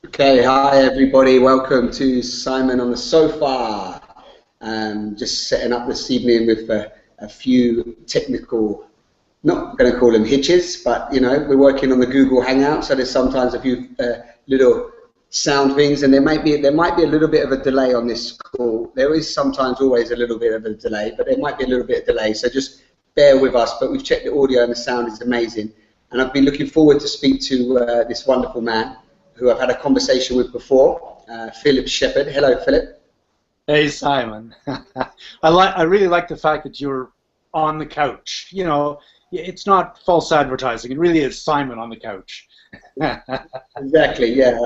Okay, hi everybody, welcome to Simon on the Sofa. Just setting up this evening with a few technical, not going to call them hitches, but you know, we're working on the Google Hangout, so there's sometimes a few little sound things, and there might be a little bit of a delay on this call. There is sometimes always a little bit of a delay, but there might be a little bit of delay, so just bear with us. But we've checked the audio and the sound is amazing, and I've been looking forward to speak to this wonderful man who I've had a conversation with before, Philip Shepherd. Hello, Philip. Hey, Simon. I really like the fact that you're on the couch. You know, it's not false advertising. It really is Simon on the couch. Exactly. Yeah.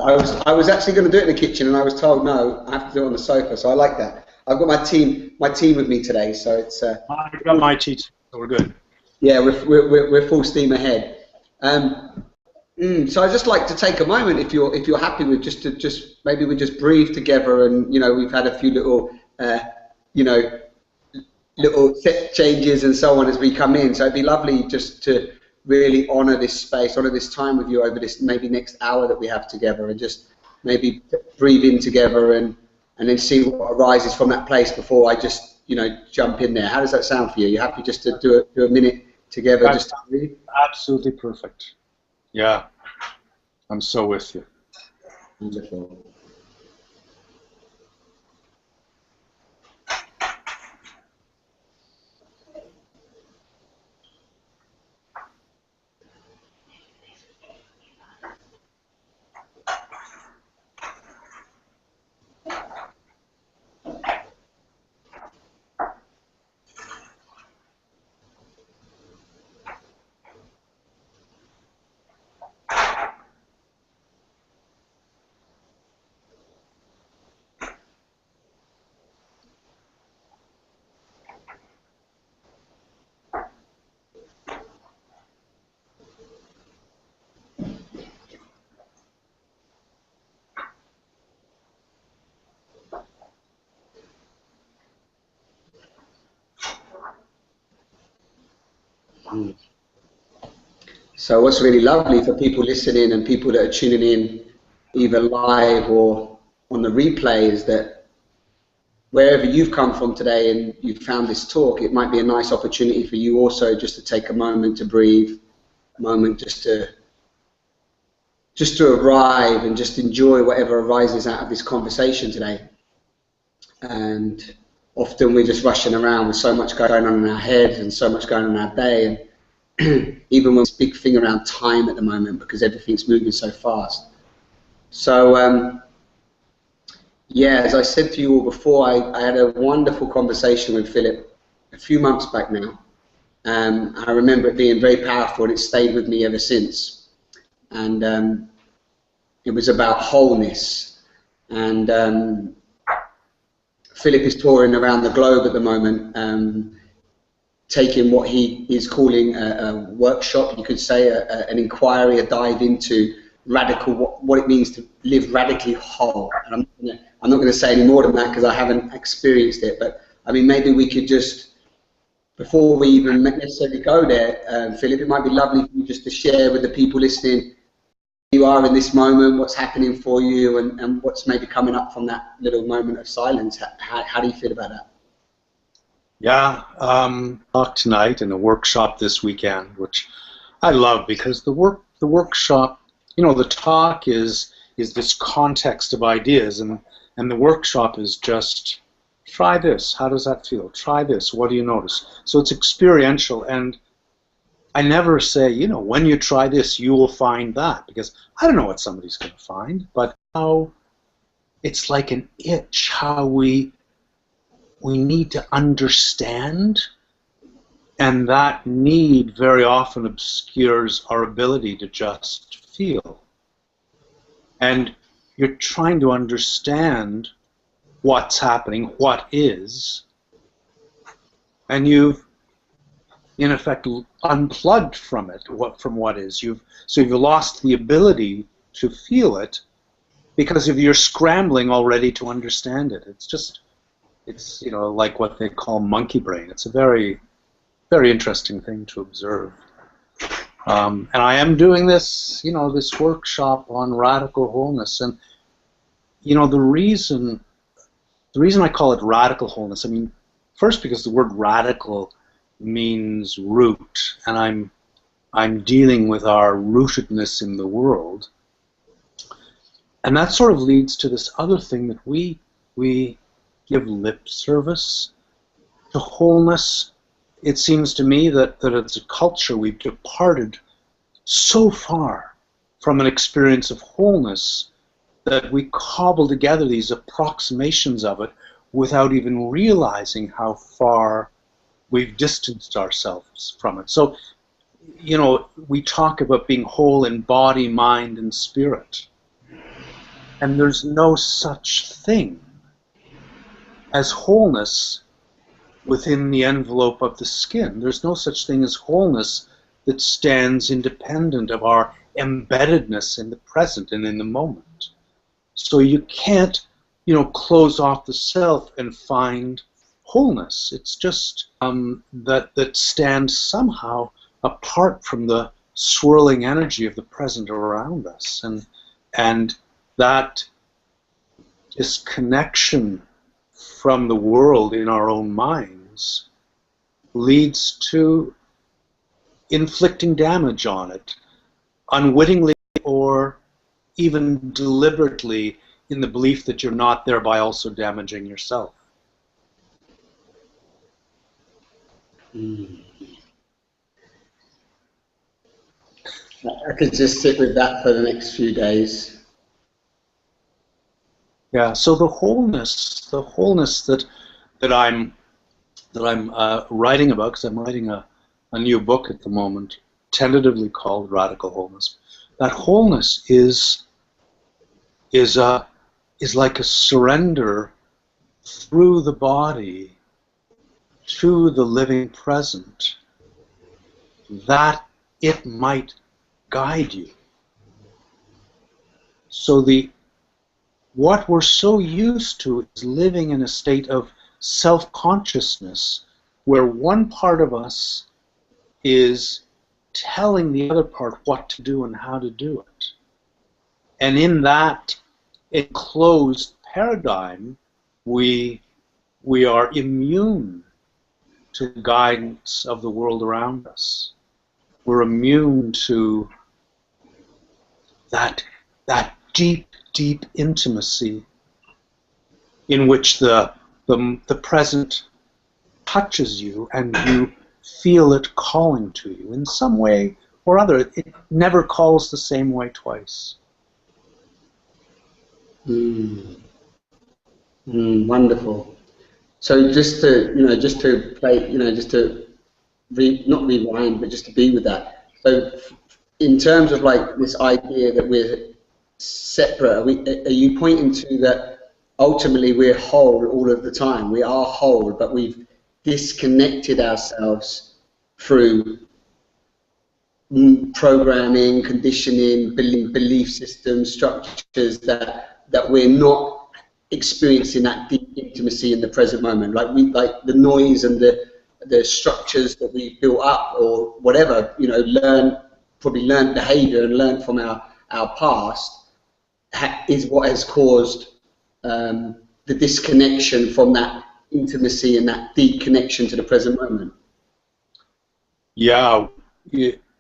I was actually going to do it in the kitchen, and I was told no, I have to do it on the sofa. So I like that. I've got my team with me today, so it's. I've got my team, so we're good. Yeah, we're full steam ahead. So I'd just like to take a moment, if you're happy with, maybe we just breathe together, and you know, we've had a few little little set changes and so on as we come in. So it'd be lovely just to really honour this space, honour this time with you over this maybe next hour that we have together, and just maybe breathe in together and then see what arises from that place before I just jump in there. How does that sound for you? You happy just to do a minute together? That's just to breathe? Absolutely perfect. Yeah, I'm so with you. Wonderful. So what's really lovely for people listening and people that are tuning in either live or on the replay is that wherever you've come from today and you've found this talk, it might be a nice opportunity for you also just to take a moment to breathe, a moment just to arrive and just enjoy whatever arises out of this conversation today. And often we're just rushing around with so much going on in our heads and so much going on in our day, and even when this big thing around time at the moment because everything's moving so fast. So yeah, as I said to you all before, I had a wonderful conversation with Philip a few months back now. I remember it being very powerful, and it stayed with me ever since. And it was about wholeness. And Philip is touring around the globe at the moment, taking what he is calling a workshop, you could say, an inquiry, a dive into what it means to live radically whole. And I'm not going to say any more than that because I haven't experienced it, but I mean, maybe we could just, before we even necessarily go there, Philip, it might be lovely for you just to share with the people listening who you are in this moment, what's happening for you, and what's maybe coming up from that little moment of silence. How do you feel about that? Yeah, talk tonight and a workshop this weekend, which I love because the workshop, you know, the talk is this context of ideas, and the workshop is just try this. How does that feel? Try this. What do you notice? So it's experiential, and I never say, you know, when you try this, you will find that, because I don't know what somebody's going to find, but how it's like an itch, how we need to understand, and that need very often obscures our ability to just feel. And you're trying to understand what's happening, what is, and you've, in effect, unplugged from it, from what is. So you've lost the ability to feel it because of your scrambling already to understand it. It's you know, like what they call monkey brain. It's a very, very interesting thing to observe. And I am doing this, this workshop on radical wholeness. And, the reason I call it radical wholeness, I mean, first because the word radical means root, and I'm dealing with our rootedness in the world. And that sort of leads to this other thing that we give lip service to wholeness. It seems to me that as a culture we've departed so far from an experience of wholeness that we cobble together these approximations of it without even realizing how far we've distanced ourselves from it. So, we talk about being whole in body, mind, and spirit. And there's no such thing as wholeness within the envelope of the skin. There's no such thing as wholeness that stands independent of our embeddedness in the present and in the moment. So you can't, close off the self and find wholeness. It's just that stands somehow apart from the swirling energy of the present around us. And that disconnection from the world in our own minds leads to inflicting damage on it, unwittingly or even deliberately, in the belief that you're not thereby also damaging yourself. I could just sit with that for the next few days. Yeah. So the wholeness that I'm writing about, because I'm writing a new book at the moment, tentatively called Radical Wholeness. That wholeness is like a surrender through the body to the living present, that it might guide you. So what we're so used to is living in a state of self-consciousness where one part of us is telling the other part what to do and how to do it. And in that enclosed paradigm, we are immune to the guidance of the world around us. We're immune to that deep, deep intimacy in which the present touches you and you feel it calling to you in some way or other. It never calls the same way twice. Wonderful. So just to play, not rewind, but just to be with that. So in terms of like this idea that we're separate, are you pointing to that ultimately we're whole all of the time? We are whole, but we've disconnected ourselves through programming, conditioning, belief systems, structures that we're not experiencing that deep intimacy in the present moment. Like the noise and the structures that we've built up or whatever, probably learned behavior and learned from our past is what has caused the disconnection from that intimacy and that deep connection to the present moment. Yeah,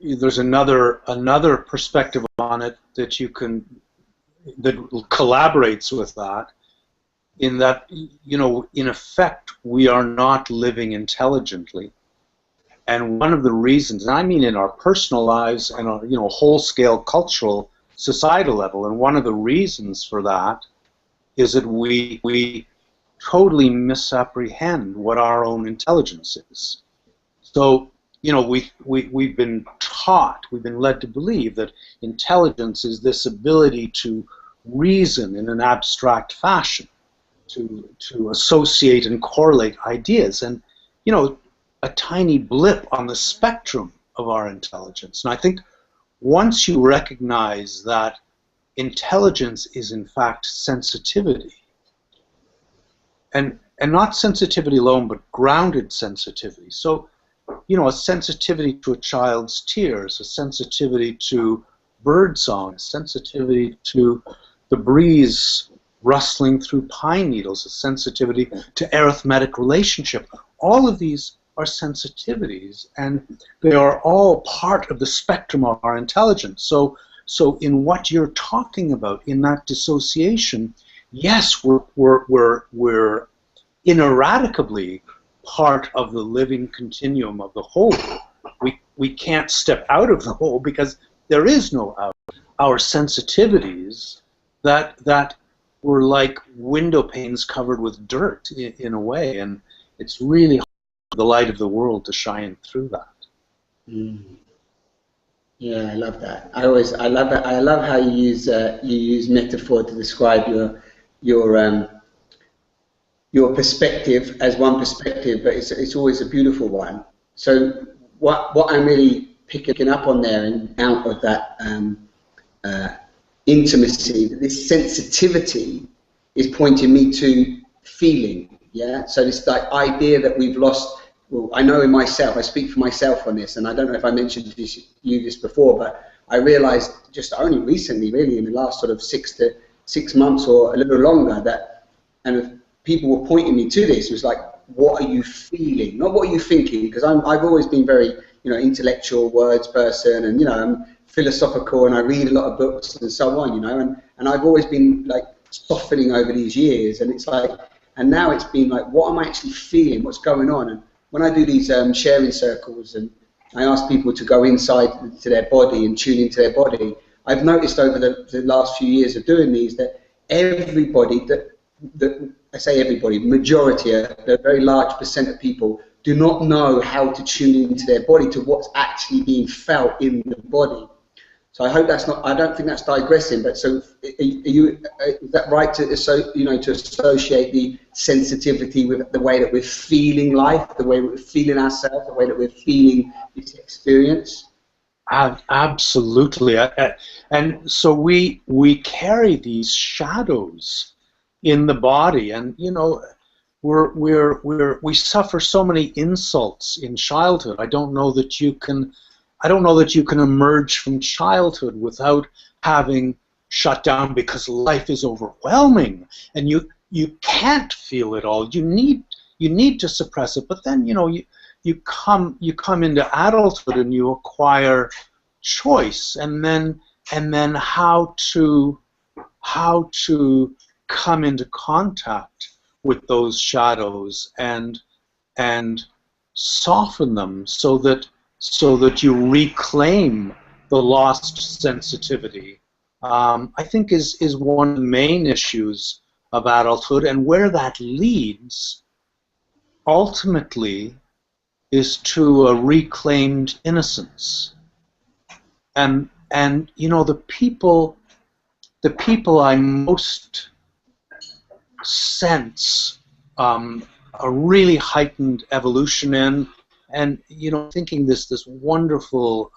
there's another perspective on it that that collaborates with that, in that, in effect, we are not living intelligently. And one of the reasons, and I mean in our personal lives and on, whole-scale cultural, societal level, and one of the reasons for that is that we totally misapprehend what our own intelligence is. So, we've been taught, we've been led to believe that intelligence is this ability to reason in an abstract fashion, to associate and correlate ideas, and a tiny blip on the spectrum of our intelligence. And I think once you recognize that intelligence is in fact sensitivity, and not sensitivity alone, but grounded sensitivity. So you know, a sensitivity to a child's tears, a sensitivity to bird song, a sensitivity to the breeze rustling through pine needles, a sensitivity to arithmetic relationship. All of these are sensitivities, and they are all part of the spectrum of our intelligence. So in what you're talking about, in that dissociation, yes, we're ineradicably part of the living continuum of the whole. We can't step out of the whole because there is no out. Our sensitivities that were like window panes covered with dirt in a way, and it's really hard for the light of the world to shine through that. Mm. Yeah, I love that. I love that. I love how you use metaphor to describe your perspective as one perspective, but it's always a beautiful one. So what I'm really picking up on there and out of that intimacy, this sensitivity is pointing me to feeling. Yeah. So this like idea that we've lost. Well, I know in myself, I speak for myself on this, and I don't know if I mentioned this before, but I realized just only recently, really, in the last sort of 6 months or a little longer, that, and people were pointing me to this, it was like, what are you feeling? Not what are you thinking, because I've always been very, intellectual words person, and, I'm philosophical, and I read a lot of books and so on, and I've always been like softening over these years, and it's like, and now it's been like, what am I actually feeling? What's going on? And when I do these sharing circles and I ask people to go inside to their body and tune into their body, I've noticed over the last few years of doing these that everybody, I say everybody, majority, a very large percent of people do not know how to tune into their body, to what's actually being felt in the body. So I hope that's not, I don't think that's digressing, but so is that right to associate the sensitivity with the way that we're feeling life, the way we're feeling ourselves, the way that we're feeling this experience? Absolutely. And so we carry these shadows in the body, and we suffer so many insults in childhood. I don't know that you can emerge from childhood without having shut down, because life is overwhelming and you can't feel it all. You need to suppress it, but then you come into adulthood and you acquire choice, and then how to come into contact with those shadows and soften them so that you reclaim the lost sensitivity, I think is one of the main issues of adulthood, and where that leads ultimately is to a reclaimed innocence. And the people I most sense a really heightened evolution in, and thinking this wonderful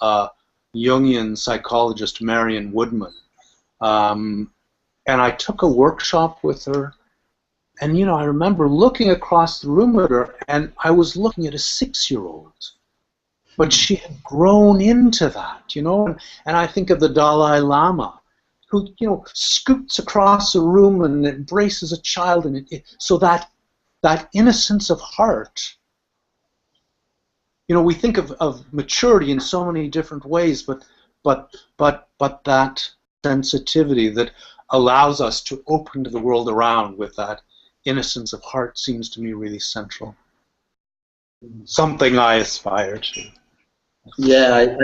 Jungian psychologist, Marion Woodman, and I took a workshop with her, and I remember looking across the room at her, and I was looking at a 6-year-old, but she had grown into that, and I think of the Dalai Lama, who scoots across a room and embraces a child, and so that innocence of heart. We think of maturity in so many different ways, but that sensitivity that allows us to open to the world around with that innocence of heart seems to me really central. Something I aspire to. Yeah,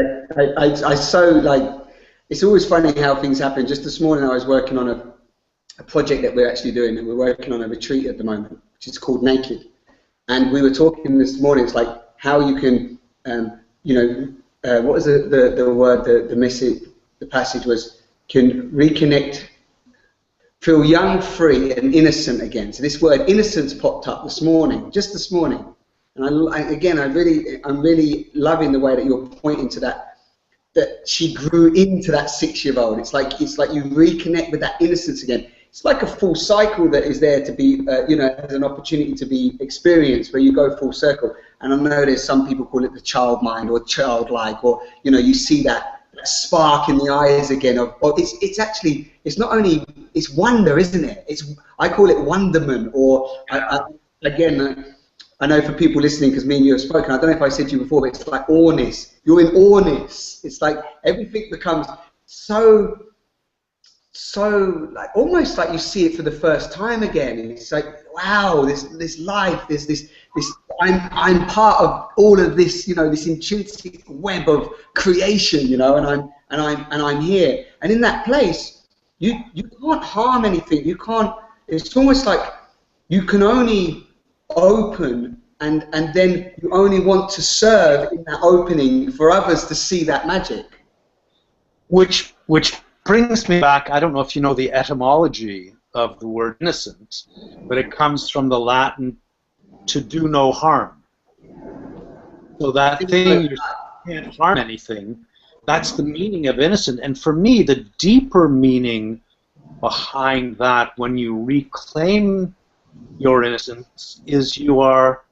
I so like. It's always funny how things happen. Just this morning, I was working on a project that we're actually doing, and we're working on a retreat at the moment, which is called Naked. And we were talking this morning. It's like how you can, what was the word, the message, the passage was, can reconnect, feel young, free, and innocent again. So this word innocence popped up this morning, just this morning. And I'm really loving the way that you're pointing to that she grew into that 6-year-old. It's like you reconnect with that innocence again. It's like a full cycle that is there to be, has an opportunity to be experienced, where you go full circle. And I know there's some people call it the child mind or childlike, or you see that spark in the eyes again of it's actually, it's not only, it's wonder, isn't it? I call it wonderment, or again, I know for people listening, because me and you have spoken, I don't know if I said to you before, but it's like awness. You're in awness. It's like everything becomes so like almost like you see it for the first time again. And it's like, wow, this life, this I'm part of all of this, this intrinsic web of creation, and I'm here. And in that place, you can't harm anything. You can't. It's almost like you can only open, and then you only want to serve in that opening for others to see that magic. Which brings me back, I don't know if you know the etymology of the word innocent, but it comes from the Latin to do no harm. So that thing, you can't harm anything, that's the meaning of innocent. And for me, the deeper meaning behind that, when you reclaim your innocence, is you are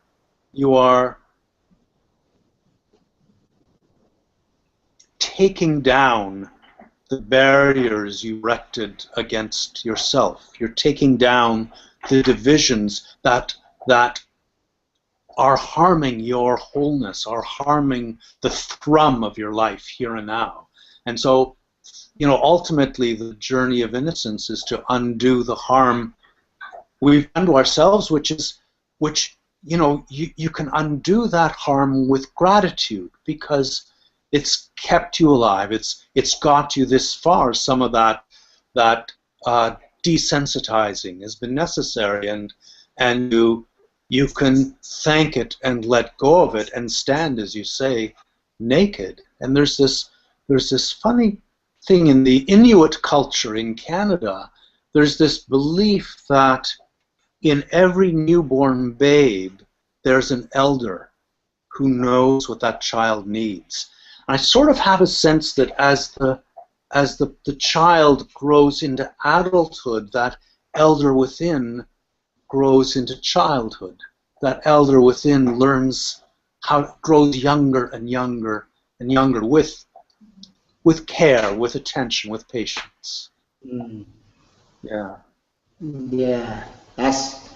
taking down the barriers you erected against yourself. You're taking down the divisions that are harming your wholeness, are harming the thrum of your life here and now. And so, ultimately the journey of innocence is to undo the harm we've done to ourselves, which you can undo that harm with gratitude, because it's kept you alive. It's got you this far. Some of that desensitizing has been necessary, and you can thank it and let go of it and stand, as you say, naked. And there's this funny thing in the Inuit culture in Canada. There's this belief that in every newborn babe, there's an elder who knows what that child needs. And I sort of have a sense that as the child grows into adulthood, that elder within grows into childhood. That elder within learns how it grows younger and younger and younger, with care, with attention, with patience. Mm. Yeah. Yeah. That's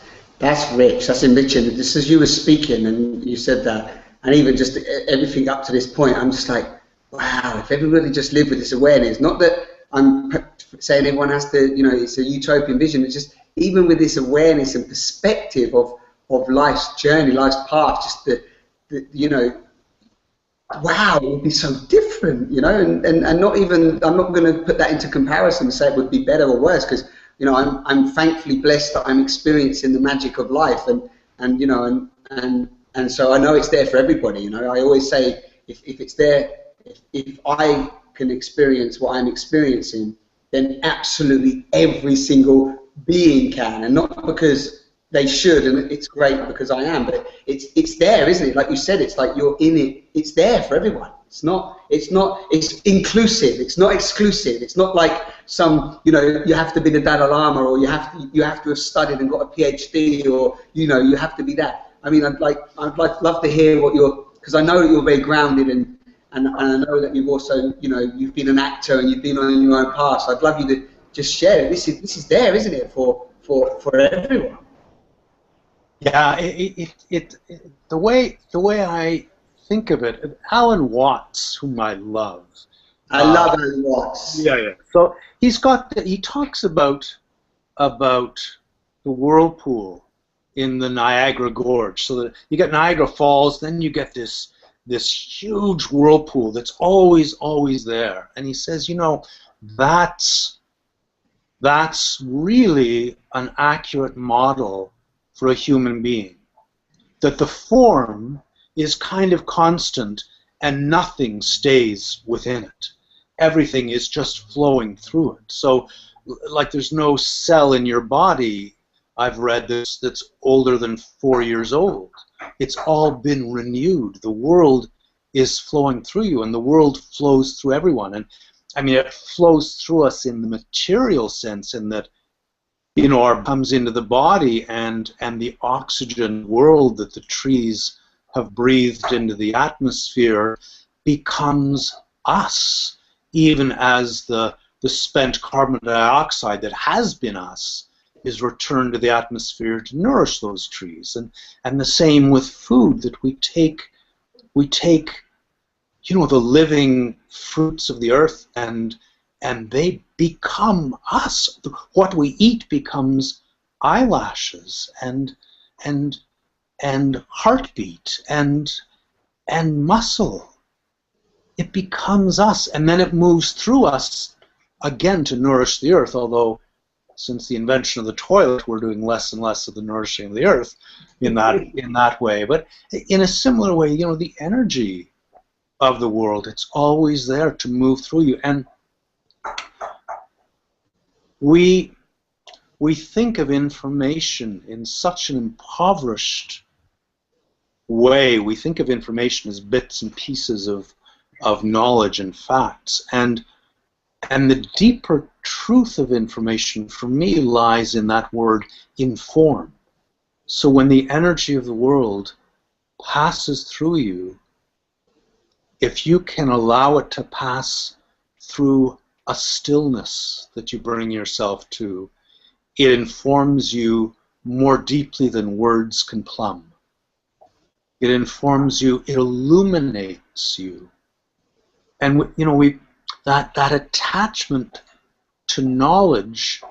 rich. That's enriching. Just as you were speaking and you said that, and even just everything up to this point, I'm just like, wow, if everybody just lived with this awareness, not that I'm saying everyone has to, it's a utopian vision, it's just even with this awareness and perspective of life's journey, life's path, just wow, it would be so different, and not even, I'm not going to put that into comparison and say it would be better or worse, because I'm thankfully blessed that I'm experiencing the magic of life, and so I know it's there for everybody. I always say, if it's there, if I can experience what I'm experiencing, then absolutely every single being can, and not because they should, and it's great because I am, but it's there, isn't it? Like you said, it's like you're in it. It's there for everyone. It's inclusive. It's not exclusive. It's not like some, you have to be the Dalai Lama, or you have to have studied and got a PhD, or you have to be that. I mean, I'd love to hear what because I know that you're very grounded, and I know that you've also, you've been an actor and you've been on your own path. So I'd love you to just share it. This is there, isn't it, for everyone? Yeah, the way I think of it, Alan Watts, whom I love. I love Alan Watts. Yeah. So he talks about the whirlpool in the Niagara Gorge. So that you get Niagara Falls, then you get this huge whirlpool that's always there. And he says, that's really an accurate model for a human being. That the form is kind of constant and nothing stays within it. Everything is just flowing through it. So, like, there's no cell in your body, I've read this, that's older than 4 years old. It's all been renewed. The world is flowing through you, and the world flows through everyone. And I mean, it flows through us in the material sense, in that, our comes into the body, and the oxygen world that the trees have breathed into the atmosphere becomes us, even as the spent carbon dioxide that has been us is returned to the atmosphere to nourish those trees. And the same with food, that we take, you know, the living fruits of the earth, and they become us. What we eat becomes eyelashes and heartbeat and muscle. It becomes us, and then it moves through us again to nourish the earth, although since the invention of the toilet we're doing less and less of the nourishing of the earth in that way. But in a similar way, you know, the energy of the world, it's always there to move through you. And we think of information in such an impoverished way. We think of information as bits and pieces of knowledge and facts, and the deeper truth of information for me lies in that word inform. So when the energy of the world passes through you, if you can allow it to pass through a stillness that you bring yourself to, it informs you more deeply than words can plumb. It informs you, it illuminates you. And you know, that attachment to knowledge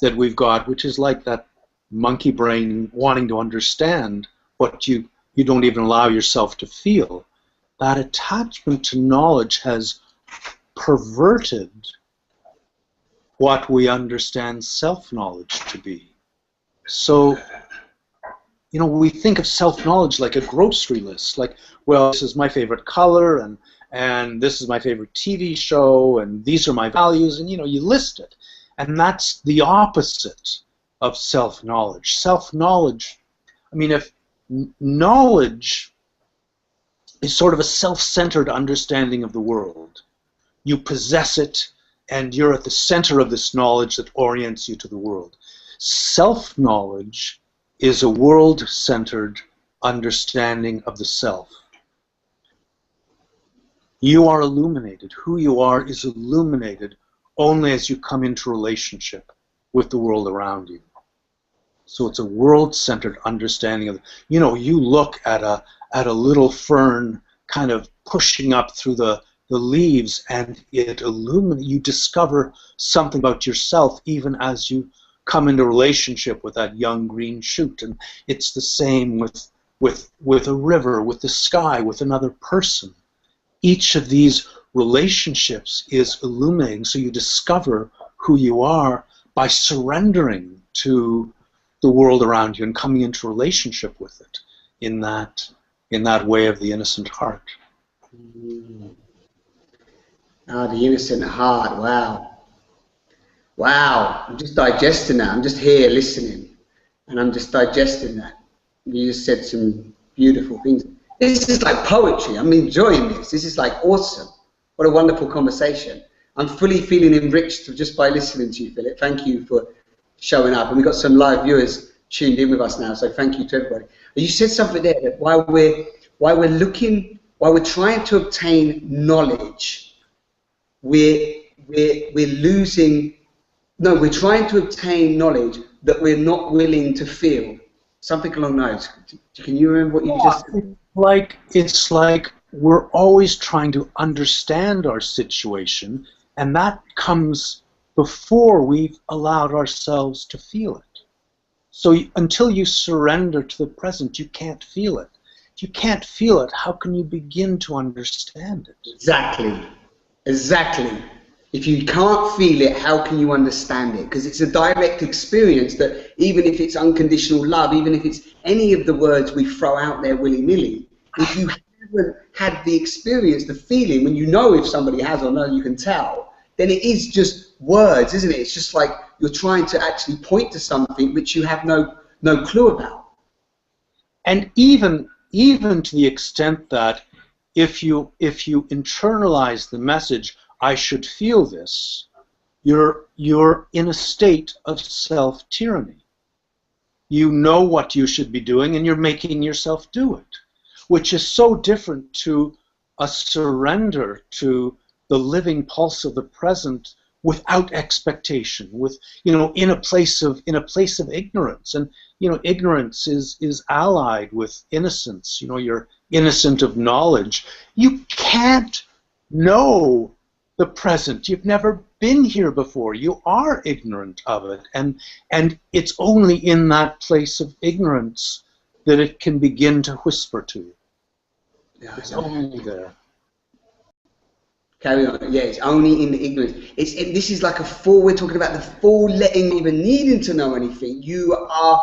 that we've got, which is like that monkey brain wanting to understand what you don't even allow yourself to feel, that attachment to knowledge has perverted what we understand self-knowledge to be. So, you know, we think of self-knowledge like a grocery list, like, well, this is my favorite color, and this is my favorite TV show, and these are my values, and, you know, you list it. And that's the opposite of self-knowledge. Self-knowledge, I mean, if knowledge is sort of a self-centered understanding of the world, you possess it, and you're at the center of this knowledge that orients you to the world. Self-knowledge is a world-centered understanding of the self. You are illuminated. Who you are is illuminated only as you come into relationship with the world around you. So it's a world-centered understanding of, you know, you look at a little fern kind of pushing up through the leaves, and it illuminates, you discover something about yourself even as you come into relationship with that young green shoot. And it's the same with a river, with the sky, with another person. Each of these relationships is illuminating, so you discover who you are by surrendering to the world around you and coming into relationship with it in that way of the innocent heart. Ah, the innocent heart, wow. Wow, I'm just digesting that. I'm just here listening, and I'm just digesting that. You just said some beautiful things. This is like poetry. I'm enjoying this. This is like awesome. What a wonderful conversation. I'm fully feeling enriched just by listening to you, Philip. Thank you for showing up. And we've got some live viewers tuned in with us now, so thank you to everybody. And you said something there that while we're trying to obtain knowledge, we're losing. No, we're trying to obtain knowledge that we're not willing to feel. Something along those. Can you remember what you just said? It's like we're always trying to understand our situation, and that comes before we've allowed ourselves to feel it. So until you surrender to the present, you can't feel it. If you can't feel it, how can you begin to understand it? Exactly. Exactly. If you can't feel it, how can you understand it? Because it's a direct experience that even if it's unconditional love, even if it's any of the words we throw out there willy-nilly, if you haven't had the experience, the feeling, when you know if somebody has or not, you can tell, then it is just words, isn't it? It's just like you're trying to actually point to something which you have no clue about. And even to the extent that if you internalize the message, I should feel this, you're in a state of self-tyranny. You know what you should be doing, and you're making yourself do it. which is so different to a surrender to the living pulse of the present without expectation, with, you know, in a place of ignorance. And, you know, ignorance is allied with innocence. You know, you're innocent of knowledge. You can't know the present. You've never been here before. You are ignorant of it, and it's only in that place of ignorance that it can begin to whisper to you. Yeah, it's only there. Carry on. Yeah, it's only in the ignorance. This is like a full. We're talking about the full letting, even needing to know anything. You are,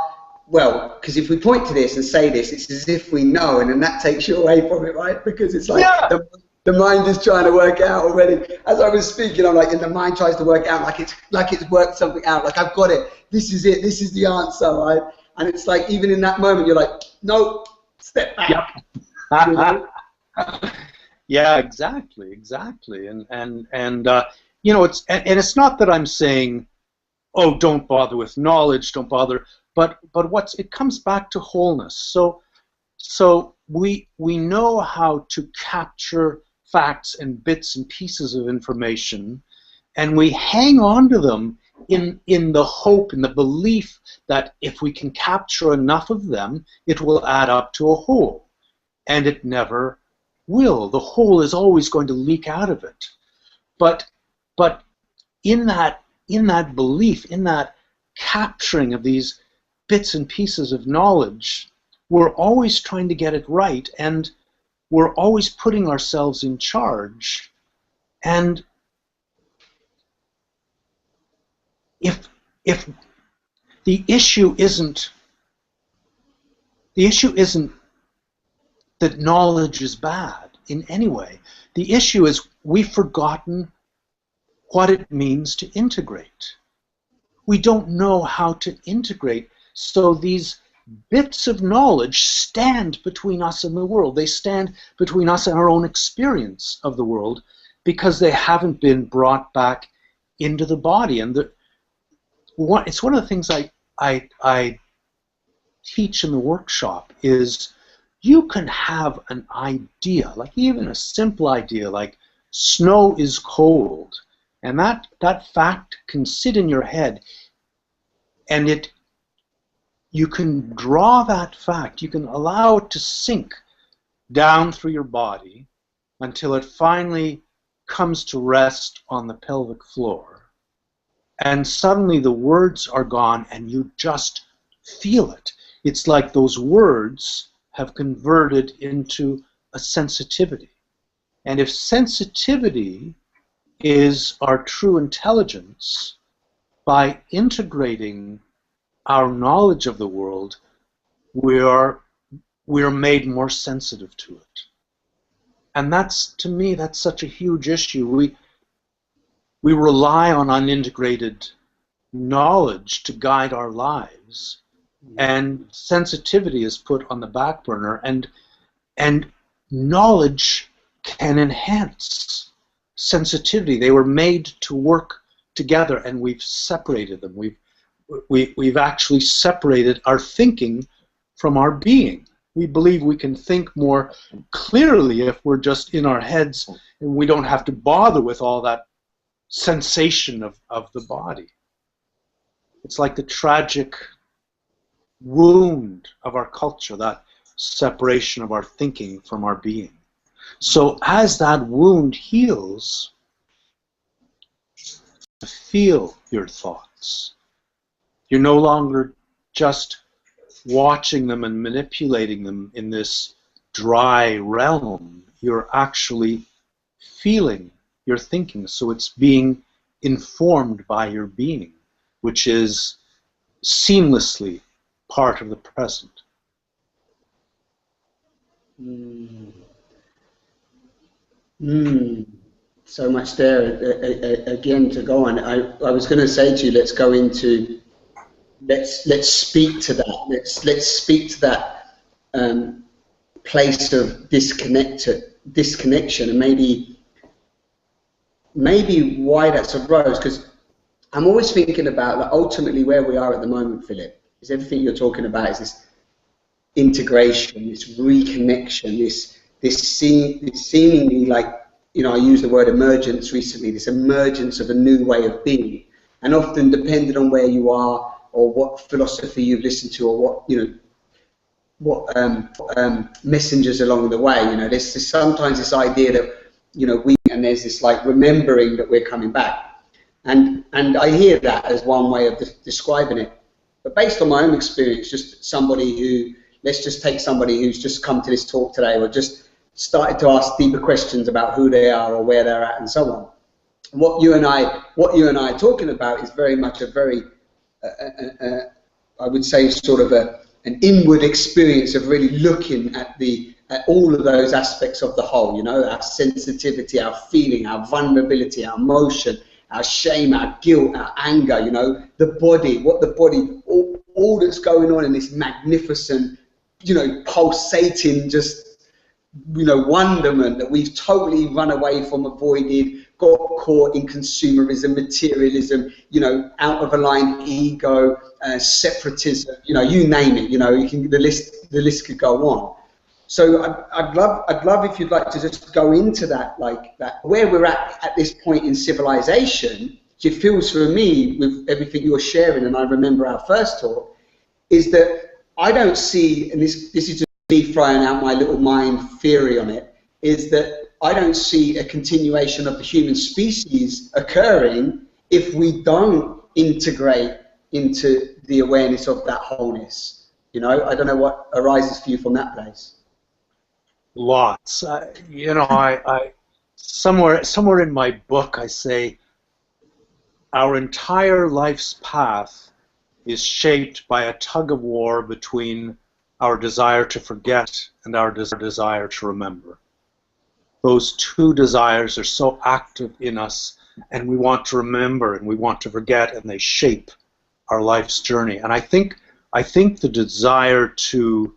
well, because if we point to this and say this, it's as if we know, and then that takes you away from it, right? Because it's like, yeah, the mind is trying to work out already. As I was speaking, I'm like, and the mind tries to work out like it's worked something out. Like, I've got it. This is it. This is the answer, right? And it's like, even in that moment, you're like, no, step back. Yep. You know? Yeah, exactly, and you know, it's not that I'm saying, oh, don't bother with knowledge, don't bother, but it comes back to wholeness. So we know how to capture facts and bits and pieces of information, and we hang on to them in the hope, in the belief that if we can capture enough of them, it will add up to a whole, and it never will. The whole is always going to leak out of it. But in that belief, in that capturing of these bits and pieces of knowledge, we're always trying to get it right, and we're always putting ourselves in charge. And if the issue isn't that knowledge is bad in any way. The issue is we've forgotten what it means to integrate. We don't know how to integrate, so these bits of knowledge stand between us and the world. They stand between us and our own experience of the world because they haven't been brought back into the body. And it's one of the things I teach in the workshop is you can have an idea, like even a simple idea, like snow is cold, and that fact can sit in your head, and you can draw that fact, you can allow it to sink down through your body until it finally comes to rest on the pelvic floor, and suddenly the words are gone and you just feel it. It's like those words have converted into a sensitivity. And if sensitivity is our true intelligence, by integrating our knowledge of the world, we are made more sensitive to it. And that's, to me, that's such a huge issue. We rely on unintegrated knowledge to guide our lives, and sensitivity is put on the back burner, and knowledge can enhance sensitivity. They were made to work together, and we've separated them. We've actually separated our thinking from our being. We believe we can think more clearly if we're just in our heads and we don't have to bother with all that sensation of the body. It's like the tragic wound of our culture, that separation of our thinking from our being. So as that wound heals, feel your thoughts. You're no longer just watching them and manipulating them in this dry realm. You're actually feeling your thinking, so it's being informed by your being, which is seamlessly part of the present. So much there again to go on. I was going to say to you, let's go into, let's speak to that. Let's speak to that place of disconnection, and maybe why that's arose. Because I'm always thinking about, like, ultimately where we are at the moment, Philip, is everything you're talking about is this integration, this reconnection, this seemingly, like, you know, I used the word emergence recently, this emergence of a new way of being. And often, depending on where you are or what philosophy you've listened to, or what, you know, what messengers along the way, you know, there's sometimes this idea that, you know, and there's this like remembering that we're coming back, and I hear that as one way of describing it. But based on my own experience, just somebody who, let's just take somebody who's just come to this talk today, or just started to ask deeper questions about who they are or where they're at and so on. What you and I are talking about is very much a very, I would say, sort of an inward experience of really looking at all of those aspects of the whole, you know, our sensitivity, our feeling, our vulnerability, our emotion, our shame, our guilt, our anger, you know, the body, all that's going on in this magnificent, you know, pulsating, just, you know, wonderment that we've totally run away from, avoided, got caught in consumerism, materialism, you know, out of aligned ego, separatism, you know, you name it, you know, the list could go on. So I'd love if you'd like to just go into that, like that, where we're at this point in civilization. It feels for me, with everything you're sharing, and I remember our first talk, is that I don't see, and this is just me throwing out my little mind theory on it, is that I don't see a continuation of the human species occurring if we don't integrate into the awareness of that wholeness. You know, I don't know what arises for you from that place. Lots. You know, I somewhere in my book I say our entire life's path is shaped by a tug of war between our desire to forget and our desire to remember. Those two desires are so active in us, and we want to remember and we want to forget, and they shape our life's journey. And I think the desire to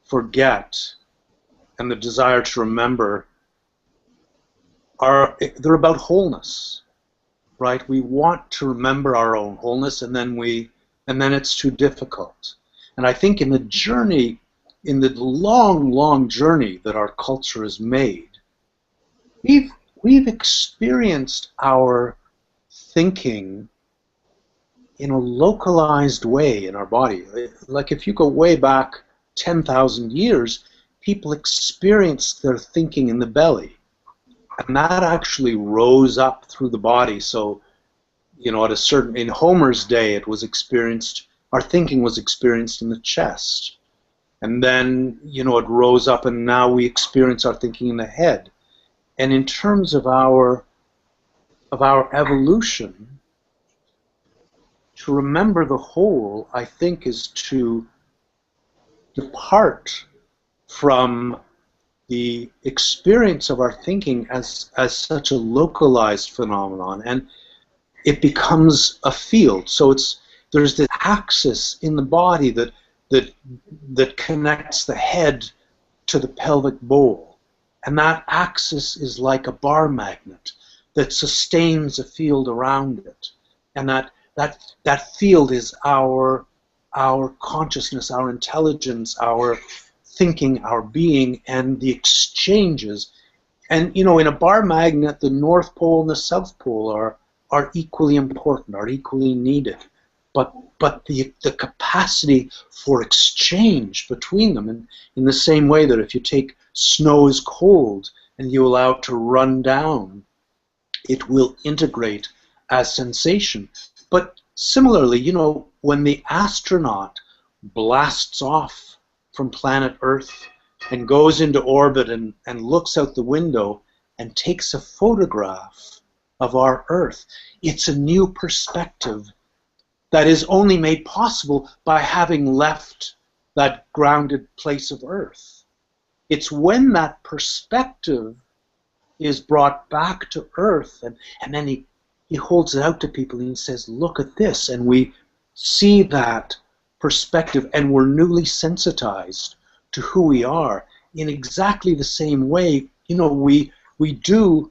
forget and the desire to remember they're about wholeness, right? We want to remember our own wholeness, and then it's too difficult. And I think in the journey, in the long journey that our culture has made, we've experienced our thinking in a localized way in our body. Like if you go way back 10,000 years, people experienced their thinking in the belly, and that actually rose up through the body. So, you know, in Homer's day, it was experienced, our thinking was experienced in the chest, and then, you know, it rose up, and now we experience our thinking in the head. And in terms of our evolution, to remember the whole, I think, is to depart from the experience of our thinking as such a localized phenomenon, and it becomes a field. So there's this axis in the body that connects the head to the pelvic bowl, and that axis is like a bar magnet that sustains a field around it, and that field is our consciousness, our intelligence, our thinking, our being, and the exchanges. And, you know, in a bar magnet, the North Pole and the South Pole are equally important, are equally needed. But the capacity for exchange between them, and in the same way that if you take snow is cold and you allow it to run down, it will integrate as sensation. But similarly, you know, when the astronaut blasts off from planet Earth and goes into orbit and looks out the window and takes a photograph of our Earth, it's a new perspective that is only made possible by having left that grounded place of Earth. It's when that perspective is brought back to Earth, and then he holds it out to people and he says, look at this, and we see that perspective, and we're newly sensitized to who we are in exactly the same way. You know, we do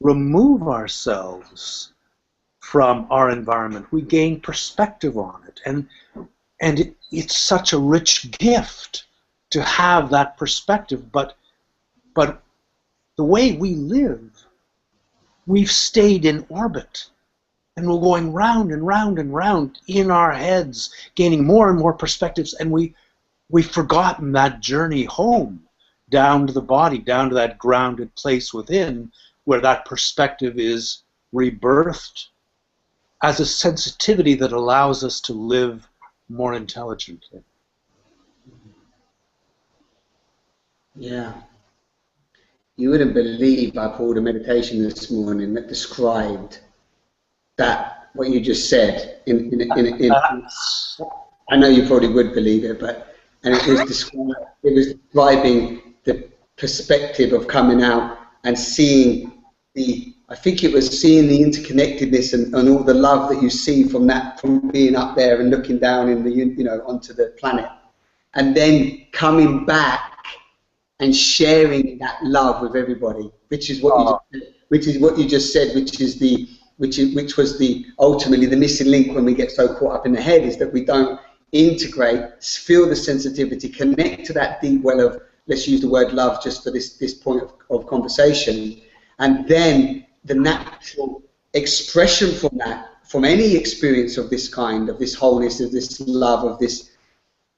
remove ourselves from our environment. We gain perspective on it, and And it's such a rich gift to have that perspective, but the way we live, we've stayed in orbit, and we're going round and round and round in our heads, gaining more and more perspectives, and we've forgotten that journey home, down to the body, down to that grounded place within, where that perspective is rebirthed as a sensitivity that allows us to live more intelligently. Yeah. You wouldn't believe I pulled a meditation this morning that described that, what you just said. I know you probably would believe it, and it was describing the perspective of coming out and seeing I think it was seeing the interconnectedness and all the love that you see from being up there and looking down in the, onto the planet, and then coming back and sharing that love with everybody, which is what you just said, which was ultimately the missing link when we get so caught up in the head, is that we don't integrate, feel the sensitivity, connect to that deep well of, let's use the word love just for this point of conversation, and then the natural expression from any experience of this kind, of this wholeness, of this love, of this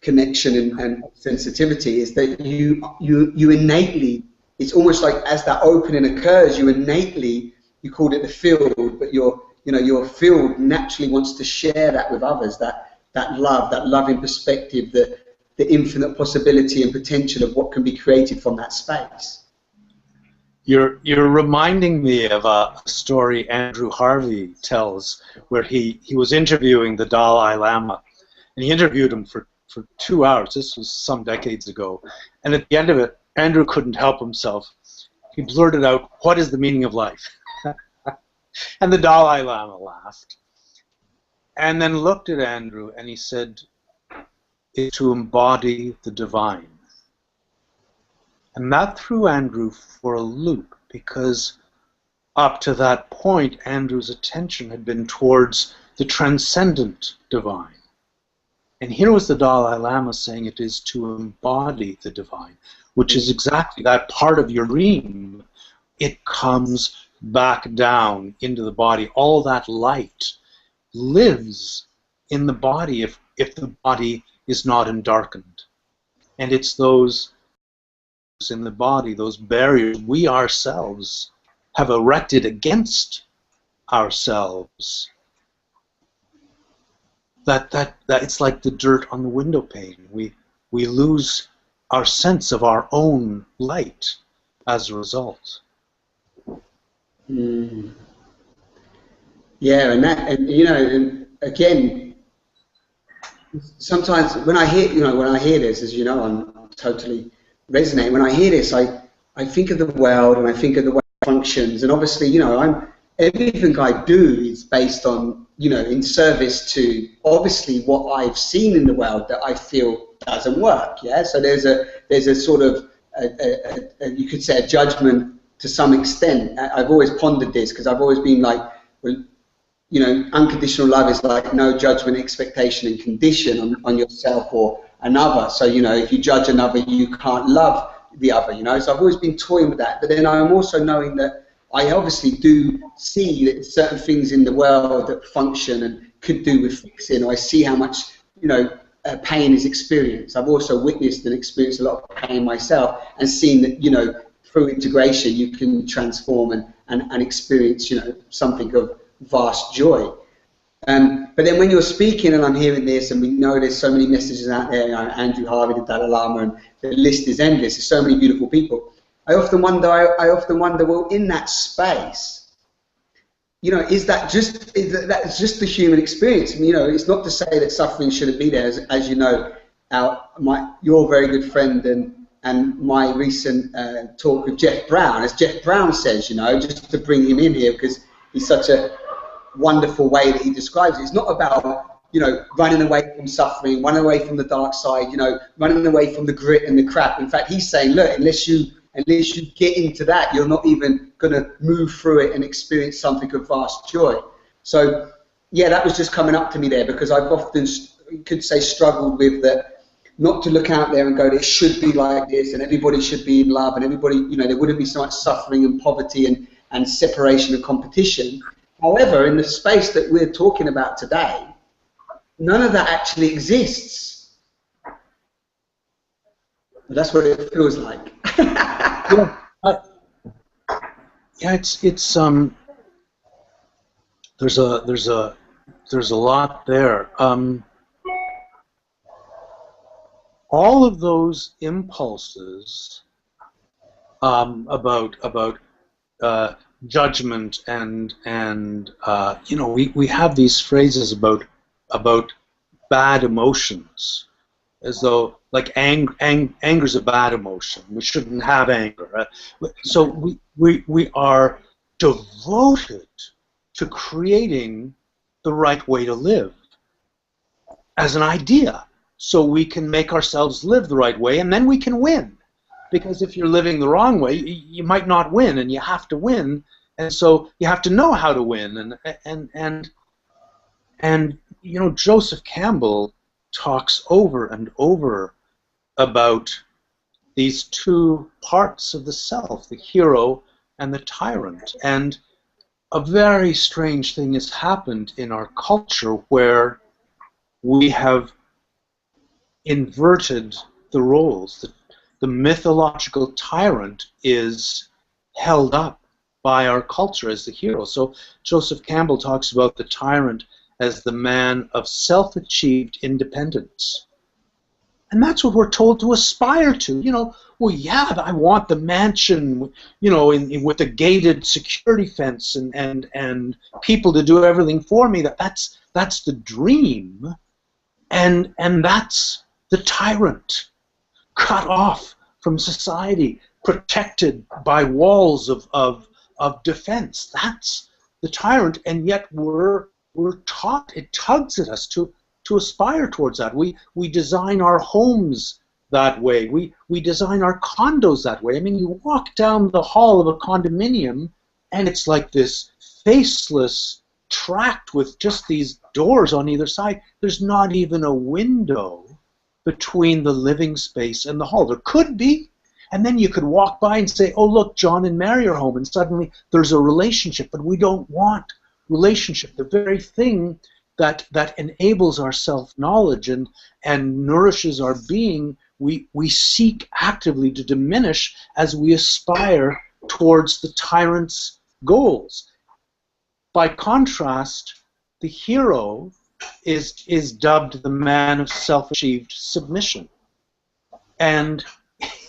connection and sensitivity, is that you innately, it's almost like as that opening occurs, you called it the field, but your field naturally wants to share that with others, that loving perspective, the infinite possibility and potential of what can be created from that space. You're reminding me of a story Andrew Harvey tells, where he was interviewing the Dalai Lama, and he interviewed him for 2 hours. This was some decades ago, and at the end of it, Andrew couldn't help himself. He blurted out, "What is the meaning of life?" And the Dalai Lama laughed, and then looked at Andrew, and he said, "It's to embody the divine." And that threw Andrew for a loop, because up to that point, Andrew's attention had been towards the transcendent divine. And here was the Dalai Lama saying it is to embody the divine, which is exactly that part of your dream. It comes back down into the body. All that light lives in the body if the body is not endarkened. And it's those in the body, those barriers we ourselves have erected against ourselves, that it's like the dirt on the window pane. We lose our sense of our own light as a result. Mm. Yeah, and again, sometimes when I hear this, as you know, I'm totally resonating. When I hear this, I think of the world, and I think of the way it functions, and obviously, everything I do is based on, in service to obviously what I've seen in the world that I feel doesn't work. Yeah, so there's a sort of you could say a judgment to some extent. I've always pondered this, because I've always been like, well, unconditional love is like no judgment, expectation, and condition on yourself or another. So if you judge another, you can't love the other. So I've always been toying with that. But then I'm also knowing that I obviously do see that certain things in the world that function and could do with fixing, or I see how much, pain is experienced. I've also witnessed and experienced a lot of pain myself, and seen that, through integration, you can transform and experience, something of vast joy. But then when you're speaking and I'm hearing this, and we know there's so many messages out there, Andrew Harvey, the Dalai Lama, and the list is endless. There's so many beautiful people. I often wonder, well, in that space, is that just the human experience? It's not to say that suffering shouldn't be there, as you know, your very good friend and my recent talk with Jeff Brown, as Jeff Brown says, just to bring him in here, because he's such a wonderful way that he describes it. It's not about, running away from suffering, running away from the dark side, running away from the grit and the crap. In fact, he's saying, look, unless you get into that, you're not even going to move through it and experience something of vast joy. So, yeah, that was just coming up to me there, because I've often you could say, struggled with that, not to look out there and go, it should be like this, and everybody should be in love, and everybody, you know, there wouldn't be so much suffering and poverty and separation and competition. However, in the space that we're talking about today, none of that actually exists. But that's what it feels like. Yeah, it's there's a lot there. All of those impulses about judgment and you know, we have these phrases about bad emotions, as though like anger's a bad emotion. We shouldn't have anger. So we are devoted to creating the right way to live as an idea, so we can make ourselves live the right way, and then we can win. Because if you're living the wrong way, you might not win, and you have to win, and so you have to know how to win. And you know, Joseph Campbell talks over and over about these two parts of the self, the hero and the tyrant. And a very strange thing has happened in our culture where we have inverted the roles. The mythological tyrant is held up by our culture as the hero. So Joseph Campbell talks about the tyrant as the man of self-achieved independence. And that's what we're told to aspire to. You know, well, yeah, I want the mansion, you know, with the gated security fence and people to do everything for me. That's the dream, and that's the tyrant, cut off from society, protected by walls of defense. That's the tyrant, and yet we're taught, it tugs at us to aspire towards that. We design our homes that way. We design our condos that way. I mean, you walk down the hall of a condominium, and it's like this faceless tract with just these doors on either side. There's not even a window between the living space and the hall. There could be, and then you could walk by and say, oh, look, John and Mary are home, and suddenly there's a relationship. But we don't want relationship. The very thing that enables our self-knowledge and nourishes our being, we seek actively to diminish as we aspire towards the tyrant's goals. By contrast, the hero is dubbed the man of self-achieved submission. And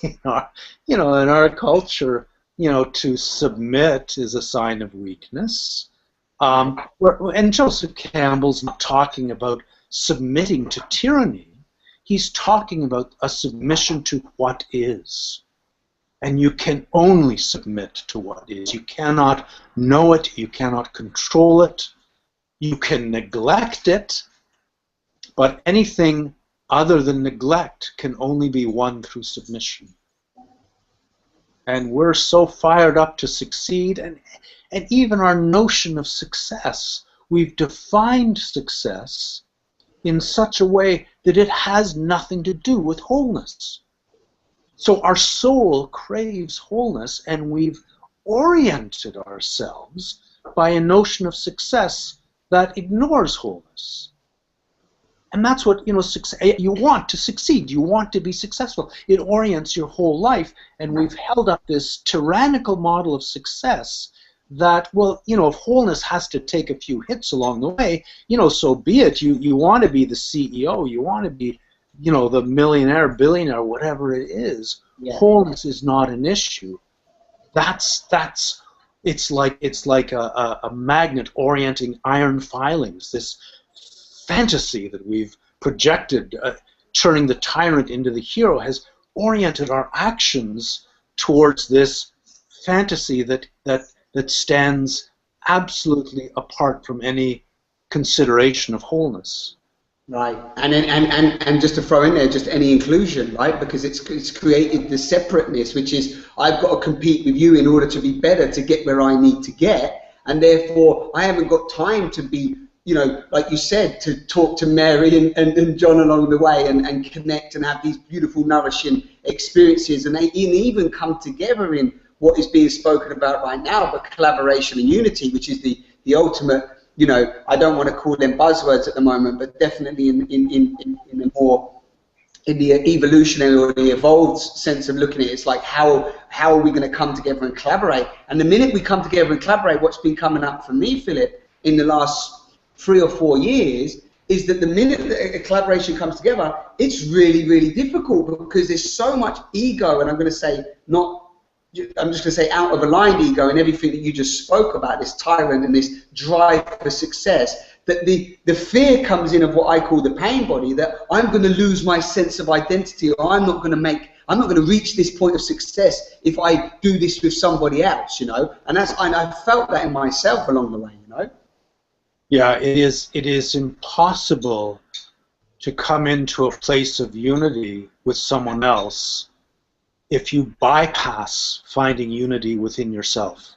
in our culture, you know, to submit is a sign of weakness. And Joseph Campbell's not talking about submitting to tyranny. He's talking about a submission to what is. And you can only submit to what is. You cannot know it. You cannot control it. You can neglect it. But anything other than neglect can only be won through submission. And we're so fired up to succeed, and even our notion of success, we've defined success in such a way that it has nothing to do with wholeness. So our soul craves wholeness, and we've oriented ourselves by a notion of success that ignores wholeness. And that's what, you know, you want to succeed, you want to be successful. It orients your whole life, and we've held up this tyrannical model of success that, well, you know, if wholeness has to take a few hits along the way, you know, so be it. You want to be the CEO, you want to be, you know, the millionaire, billionaire, whatever it is. Yeah. Wholeness is not an issue. It's like a magnet orienting iron filings. This fantasy that we've projected, turning the tyrant into the hero, has oriented our actions towards this fantasy that stands absolutely apart from any consideration of wholeness. Right, and just to throw in there, just any inclusion, right? Because it's created the separateness, which is I've got to compete with you in order to be better to get where I need to get, and therefore I haven't got time to be, you know, like you said, to talk to Mary and John along the way and connect and have these beautiful, nourishing experiences, and they even come together in what is being spoken about right now, but collaboration and unity, which is the ultimate, you know, I don't want to call them buzzwords at the moment, but definitely in the more, in the evolutionary or the evolved sense of looking at it, it's like how are we going to come together and collaborate? And the minute we come together and collaborate, what's been coming up for me, Philip, in the last 3 or 4 years, is that the minute that a collaboration comes together, it's really, really difficult because there's so much ego, and I'm just going to say out of aligned ego and everything that you just spoke about, this tyrant and this drive for success, that the fear comes in of what I call the pain body, that I'm going to lose my sense of identity, or I'm not going to reach this point of success if I do this with somebody else, you know. And I felt that in myself along the way, you know. Yeah, it is impossible to come into a place of unity with someone else if you bypass finding unity within yourself.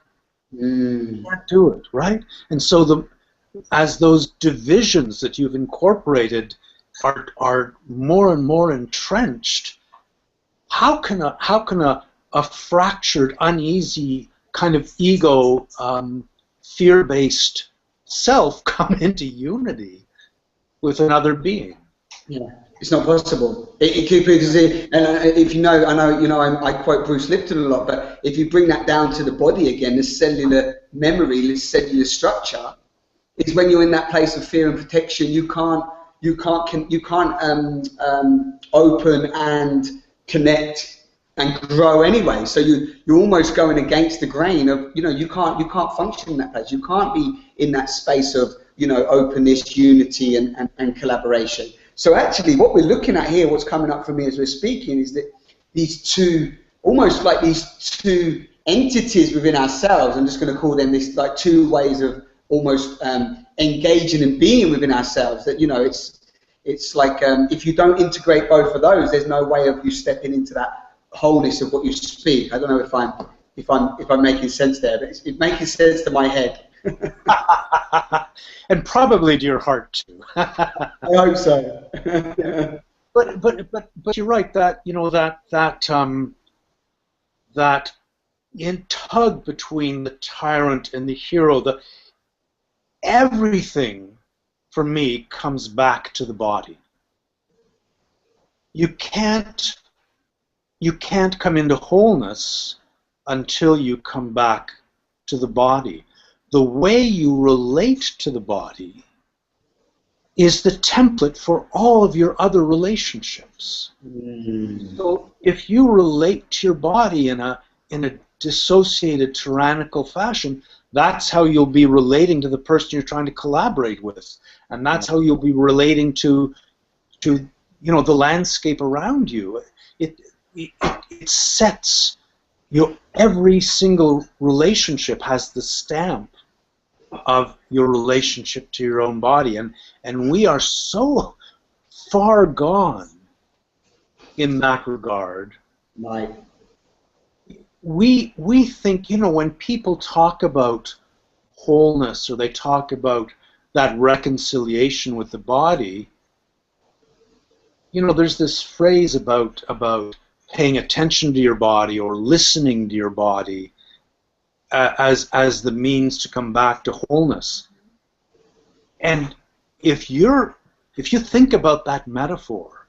You can't do it, right? And so as those divisions that you've incorporated are more and more entrenched, how can a fractured, uneasy kind of ego, fear-based self come into unity with another being? Yeah, it's not possible. It could be, because if you know, I quote Bruce Lipton a lot, but if you bring that down to the body again, the cellular memory, the cellular structure, is when you're in that place of fear and protection, you can't open and connect and grow anyway. So you're almost going against the grain of, you know, you can't function in that place. You can't be in that space of, you know, openness, unity, and collaboration. So actually, what we're looking at here, what's coming up for me as we're speaking, is that these two, almost like these two entities within ourselves, I'm just going to call them this, like two ways of almost engaging and being within ourselves. That, you know, it's like if you don't integrate both of those, there's no way of you stepping into that wholeness of what you speak. I don't know if I'm making sense there, but it's making sense to my head. And probably to your heart too. I hope so. but you're right, that, you know, that in tug between the tyrant and the hero, everything for me comes back to the body. You can't come into wholeness until you come back to the body. The way you relate to the body is the template for all of your other relationships. So if you relate to your body in a dissociated, tyrannical fashion, that's how you'll be relating to the person you're trying to collaborate with, and that's how you'll be relating to you know, the landscape around you. It sets every single relationship has the stamp of your relationship to your own body, and we are so far gone in that regard. Right. We think, you know, when people talk about wholeness, or they talk about that reconciliation with the body, you know, there's this phrase about paying attention to your body or listening to your body as the means to come back to wholeness. And if you think about that metaphor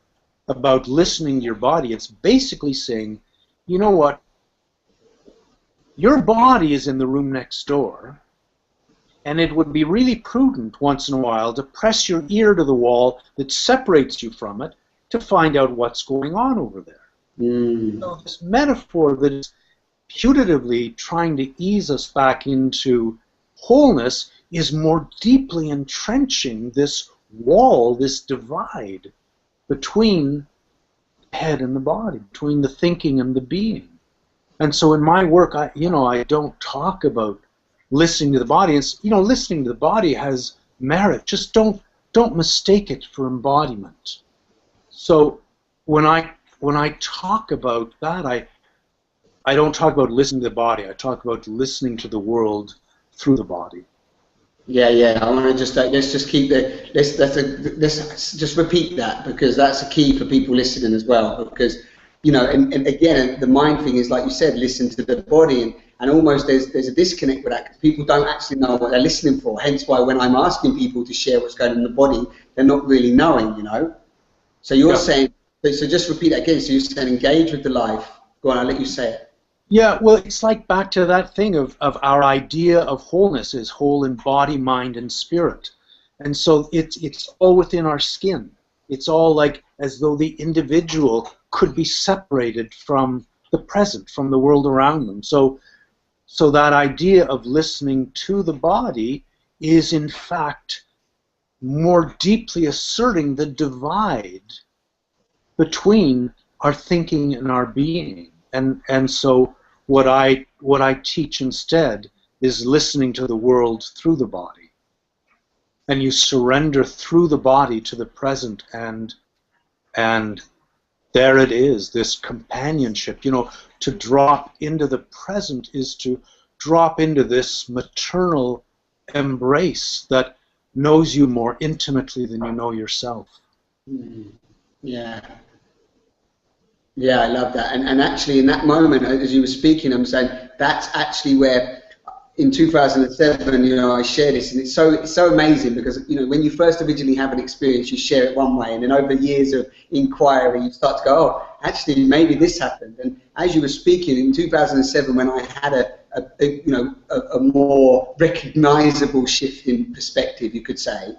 about listening to your body, it's basically saying, you know what, your body is in the room next door, and it would be really prudent once in a while to press your ear to the wall that separates you from it to find out what's going on over there. So this metaphor that is putatively trying to ease us back into wholeness is more deeply entrenching this wall, this divide between the head and the body, between the thinking and the being. And so in my work, I don't talk about listening to the body. It's, you know, listening to the body has merit. Just don't mistake it for embodiment. So when I talk about that, I don't talk about listening to the body. I talk about listening to the world through the body. Yeah, yeah. I want to just let's just keep the let's just repeat that, because that's a key for people listening as well. Because and again, the mind thing is, like you said, listen to the body, and almost there's a disconnect with that, because people don't actually know what they're listening for. Hence why when I'm asking people to share what's going on in the body, they're not really knowing. So you're saying, so just repeat that again. So you're saying engage with the life. Go on, I'll let you say it. Yeah, well, it's like back to that thing of our idea of wholeness is whole in body, mind, and spirit. And so it's all within our skin. It's all like as though the individual could be separated from the present, from the world around them. So that idea of listening to the body is in fact more deeply asserting the divide between our thinking and our being. And so what I teach instead is listening to the world through the body. And you surrender through the body to the present, and there it is, this companionship. To drop into the present is to drop into this maternal embrace that knows you more intimately than you know yourself. Yeah. Yeah, I love that. And actually, in that moment, as you were speaking, I'm saying that's actually where, in 2007, I shared this, and it's so amazing, because when you first originally have an experience, you share it one way, and then over years of inquiry, you start to go, oh, actually, maybe this happened. And as you were speaking, in 2007, when I had a more recognizable shift in perspective, you could say,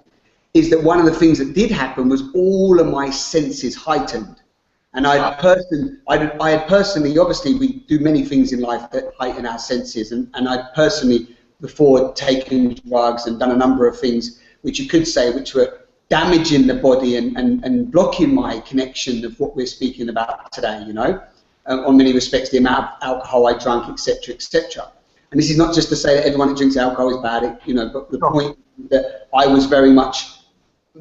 is that one of the things that did happen was all of my senses heightened. And I had personally, obviously, we do many things in life that heighten our senses, and I personally, before taken drugs and done a number of things, which you could say, which were damaging the body and blocking my connection of what we're speaking about today, on many respects, the amount of alcohol I drank, etc., etc. And this is not just to say that everyone that drinks alcohol is bad, but the point that I was very much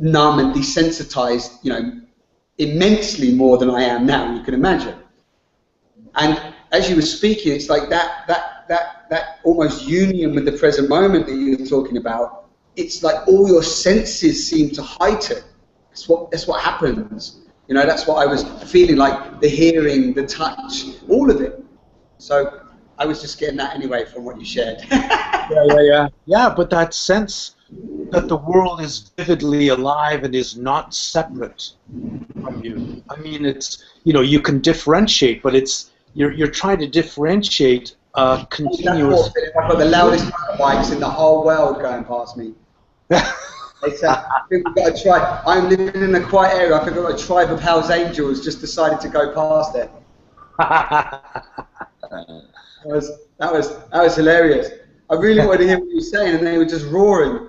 numb and desensitized, immensely more than I am now, you can imagine. And as you were speaking, it's like that almost union with the present moment that you were talking about. It's like all your senses seem to heighten. That's what happens. That's what I was feeling, like the hearing, the touch, all of it. So I was just getting that anyway from what you shared. Yeah, but that sense that the world is vividly alive and is not separate from you. I mean, it's, you can differentiate, but you're trying to differentiate continuous. I've got the loudest motorbikes in the whole world going past me. They say, I think we've got to try. I'm living in a quiet area. I think we've got a tribe of Hells Angels just decided to go past it. That was hilarious. I really wanted to hear what you were saying, and they were just roaring.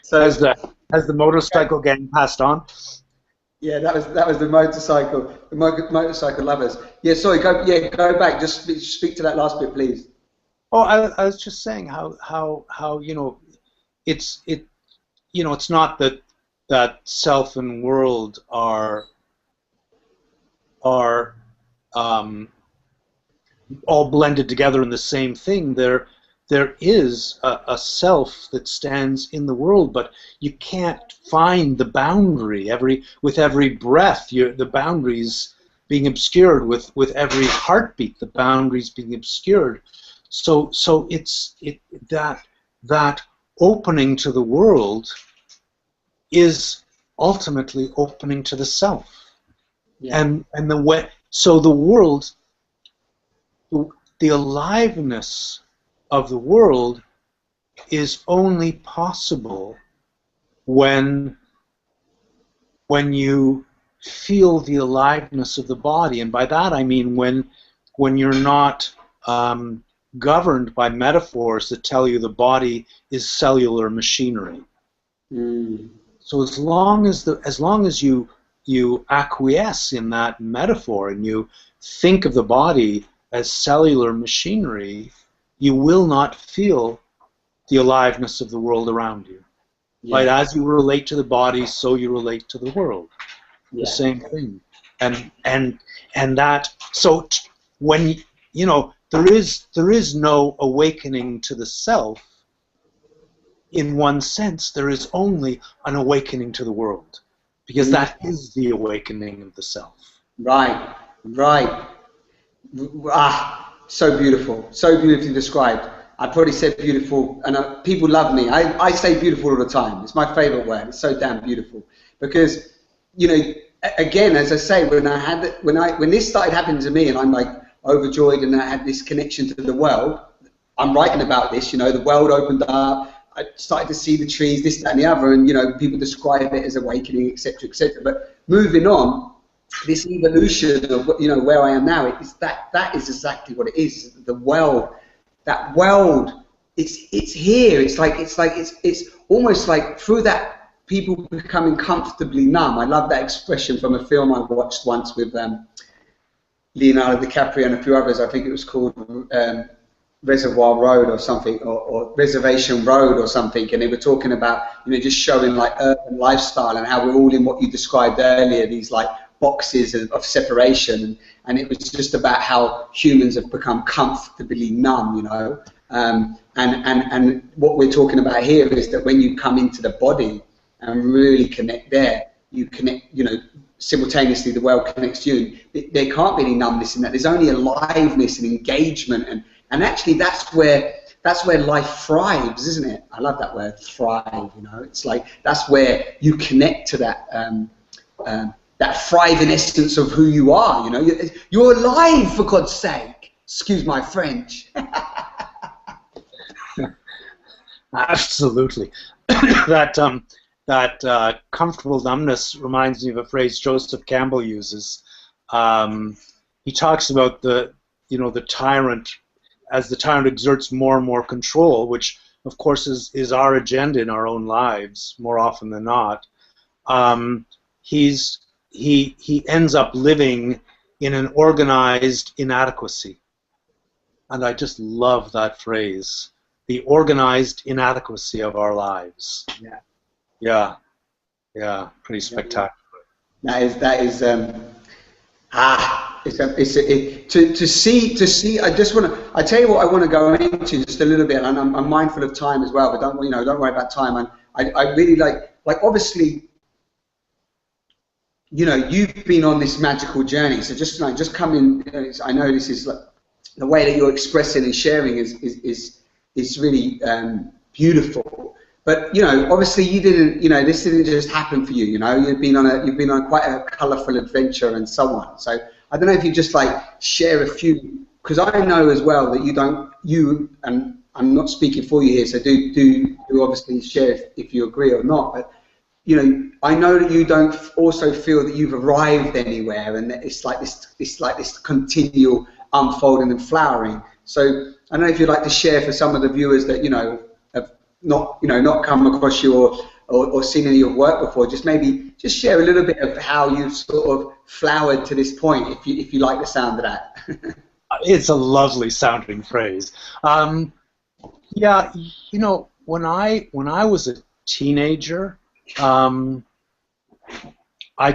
So has the motorcycle gang passed on? Yeah, that was the motorcycle lovers. Yeah, sorry, go back. Just speak to that last bit, please. Oh, I was just saying how it's not that self and world are all blended together in the same thing. There is a self that stands in the world, but you can't find the boundary. With every breath, the boundaries being obscured. With every heartbeat, the boundaries being obscured. So it's that opening to the world is ultimately opening to the self. Yeah. And the world, the aliveness of the world is only possible when you feel the aliveness of the body, and by that I mean when you're not governed by metaphors that tell you the body is cellular machinery. So as long as you acquiesce in that metaphor and you think of the body as cellular machinery, you will not feel the aliveness of the world around you. Yeah. Right? As you relate to the body, so you relate to the world. Yeah. The same thing. And that, so when, there is no awakening to the self. In one sense, there is only an awakening to the world, because that is the awakening of the self. Right, right. So beautiful, so beautifully described. I probably said beautiful, and people love me. I say beautiful all the time. It's my favorite word. It's so damn beautiful, because, you know, again, as I say, when this started happening to me, and I'm like overjoyed, and I had this connection to the world. I'm writing about this. You know, the world opened up. I started to see the trees, this, that, and the other, and, you know, people describe it as awakening, etc., etc. But moving on, this evolution of, you know, where I am now, that is exactly what it is. The world, that world, it's here. It's almost like through that, people becoming comfortably numb. I love that expression from a film I watched once with Leonardo DiCaprio and a few others. I think it was called Reservoir Road or something, or Reservation Road or something, and they were talking about, you know, just showing like urban lifestyle and how we're all in what you described earlier, these like boxes of separation, and it was just about how humans have become comfortably numb, you know, and what we're talking about here is that when you come into the body and really connect there, you connect, you know, simultaneously the world connects to you. There can't be any numbness in that. There's only aliveness and engagement, and actually that's where life thrives, isn't it? I love that word, thrive. You know, it's like that's where you connect to that that thriving essence of who you are. You know, you're alive, for God's sake. Excuse my French. Absolutely. That comfortable numbness reminds me of a phrase Joseph Campbell uses. He talks about the tyrant, as the tyrant exerts more and more control, which of course is our agenda in our own lives more often than not. He ends up living in an organized inadequacy, and I just love that phrase, the organized inadequacy of our lives. Yeah, pretty spectacular. To see. I tell you what I want to go into just a little bit, and I'm mindful of time as well. But don't worry about time. And I really like obviously, you know, you've been on this magical journey. So just come in. I know this is like, the way that you're expressing and sharing is really beautiful. But, you know, obviously you didn't, you know, this didn't just happen for you. You know, you've been on quite a colourful adventure and so on. So I don't know if you just like share a few, because I know as well that and I'm not speaking for you here, so do obviously share if you agree or not. But, you know, I know that you don't also feel that you've arrived anywhere, and that it's like this continual unfolding and flowering. So I don't know if you'd like to share for some of the viewers that, you know, not come across you or seen any of your work before, just share a little bit of how you've sort of flowered to this point, if you like the sound of that. It's a lovely sounding phrase. Yeah, you know, when I was a teenager, I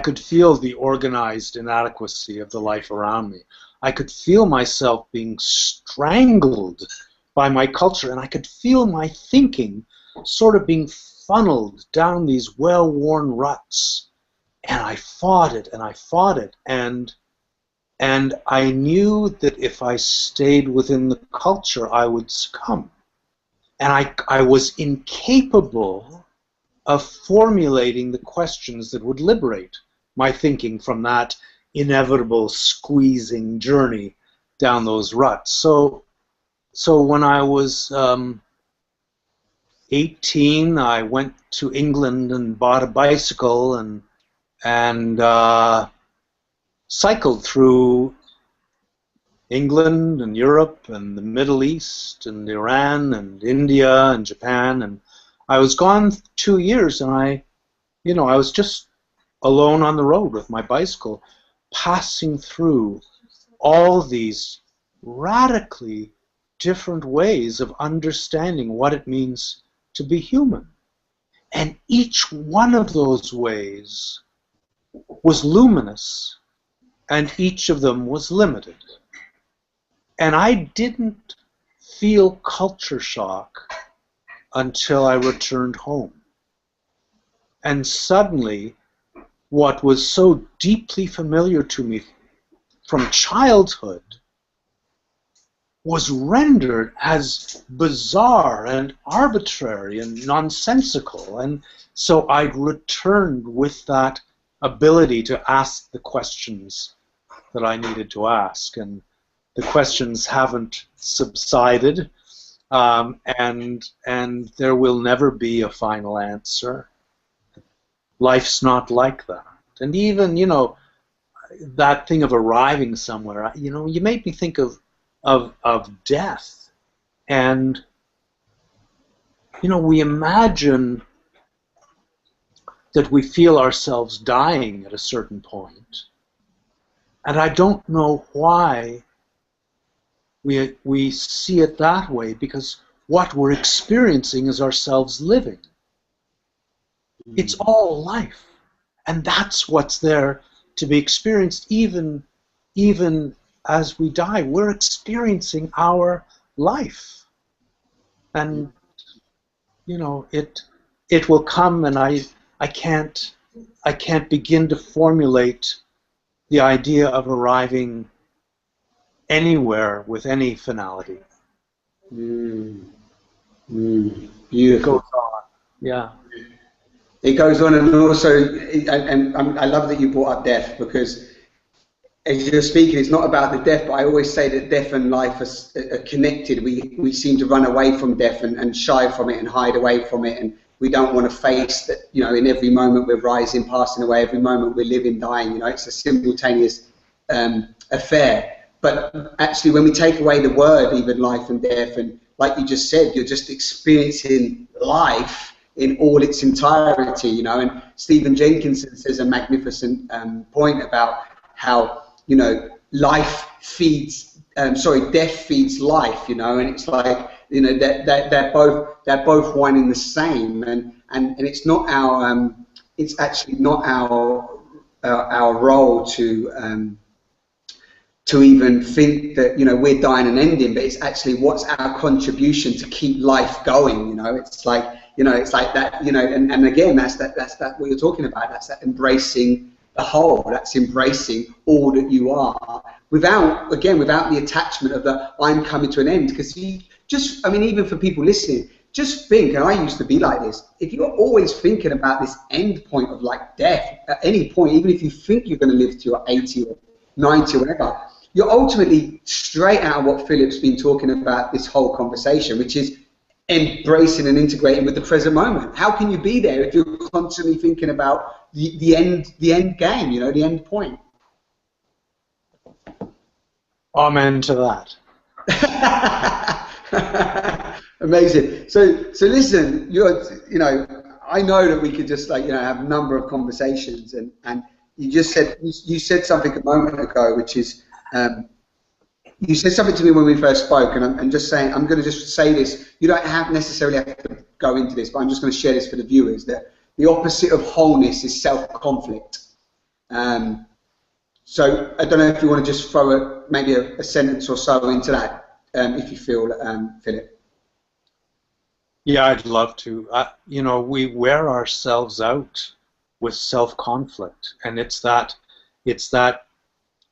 could feel the organized inadequacy of the life around me. I could feel myself being strangled by my culture, and I could feel my thinking sort of being funneled down these well-worn ruts. And I fought it, and I knew that if I stayed within the culture, I would succumb. And I was incapable of formulating the questions that would liberate my thinking from that inevitable squeezing journey down those ruts. So when I was 18, I went to England and bought a bicycle and cycled through England and Europe and the Middle East and Iran and India and Japan, and I was gone 2 years, and I was just alone on the road with my bicycle, passing through all these radically different ways of understanding what it means to be human. And each one of those ways was luminous, and each of them was limited. And I didn't feel culture shock until I returned home. And suddenly, what was so deeply familiar to me from childhood was rendered as bizarre and arbitrary and nonsensical. And so I returned with that ability to ask the questions that I needed to ask. And the questions haven't subsided, and there will never be a final answer. Life's not like that. And even, you know, that thing of arriving somewhere, you know, you made me think of death. And, you know, we imagine that we feel ourselves dying at a certain point. And I don't know why we see it that way, because what we're experiencing is ourselves living. It's all life. And that's what's there to be experienced even as we die. We're experiencing our life. And, you know, it will come, and I can't begin to formulate the idea of arriving anywhere with any finality. Beautiful. It goes on. Yeah. It goes on, and also, and I love that you brought up death, because as you're speaking, it's not about the death, but I always say that death and life are connected. We seem to run away from death and shy from it and hide away from it, and we don't want to face that, you know, in every moment we're rising, passing away, every moment we're living, dying, you know, it's a simultaneous affair. But actually, when we take away the word, even life and death, and like you just said, you're just experiencing life in all its entirety, you know. And Stephen Jenkinson says a magnificent point about how, you know, death feeds life, you know, and it's like, you know, they're both one in the same, and it's not our it's actually not our role to even think that, you know, we're dying and ending, but it's actually what's our contribution to keep life going, you know. It's like, you know, it's like that, you know, and again, that's what you're talking about. That's that embracing the whole. That's embracing all that you are, without the attachment of the I'm coming to an end. Because I mean, even for people listening, just think, and I used to be like this, if you're always thinking about this end point of like death at any point, even if you think you're going to live to your 80 or 90 or whatever, you're ultimately straight out of what Philip's been talking about this whole conversation, which is embracing and integrating with the present moment. How can you be there if you're constantly thinking about the end game, you know, the end point? Amen to that. Amazing. So listen, you know, I know that we could just, like, you know, have a number of conversations, and you just said, you said something a moment ago, which is, you said something to me when we first spoke, and I'm just saying, I'm going to just say this. You don't necessarily have to go into this, but I'm just going to share this for the viewers, that the opposite of wholeness is self-conflict. So I don't know if you want to just throw maybe a sentence or so into that, if you feel, Philip. Yeah, I'd love to. You know, we wear ourselves out with self-conflict, and it's that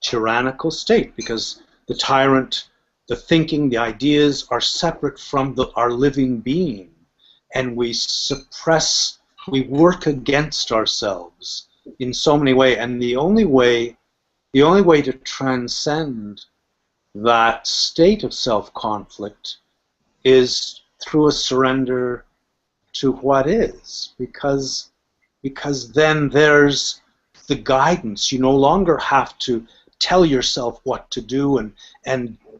tyrannical state, because the tyrant, the thinking, the ideas are separate from our living being, and we suppress, we work against ourselves in so many ways, and the only way to transcend that state of self-conflict is through a surrender to what is, because then there's the guidance. You no longer have to tell yourself what to do and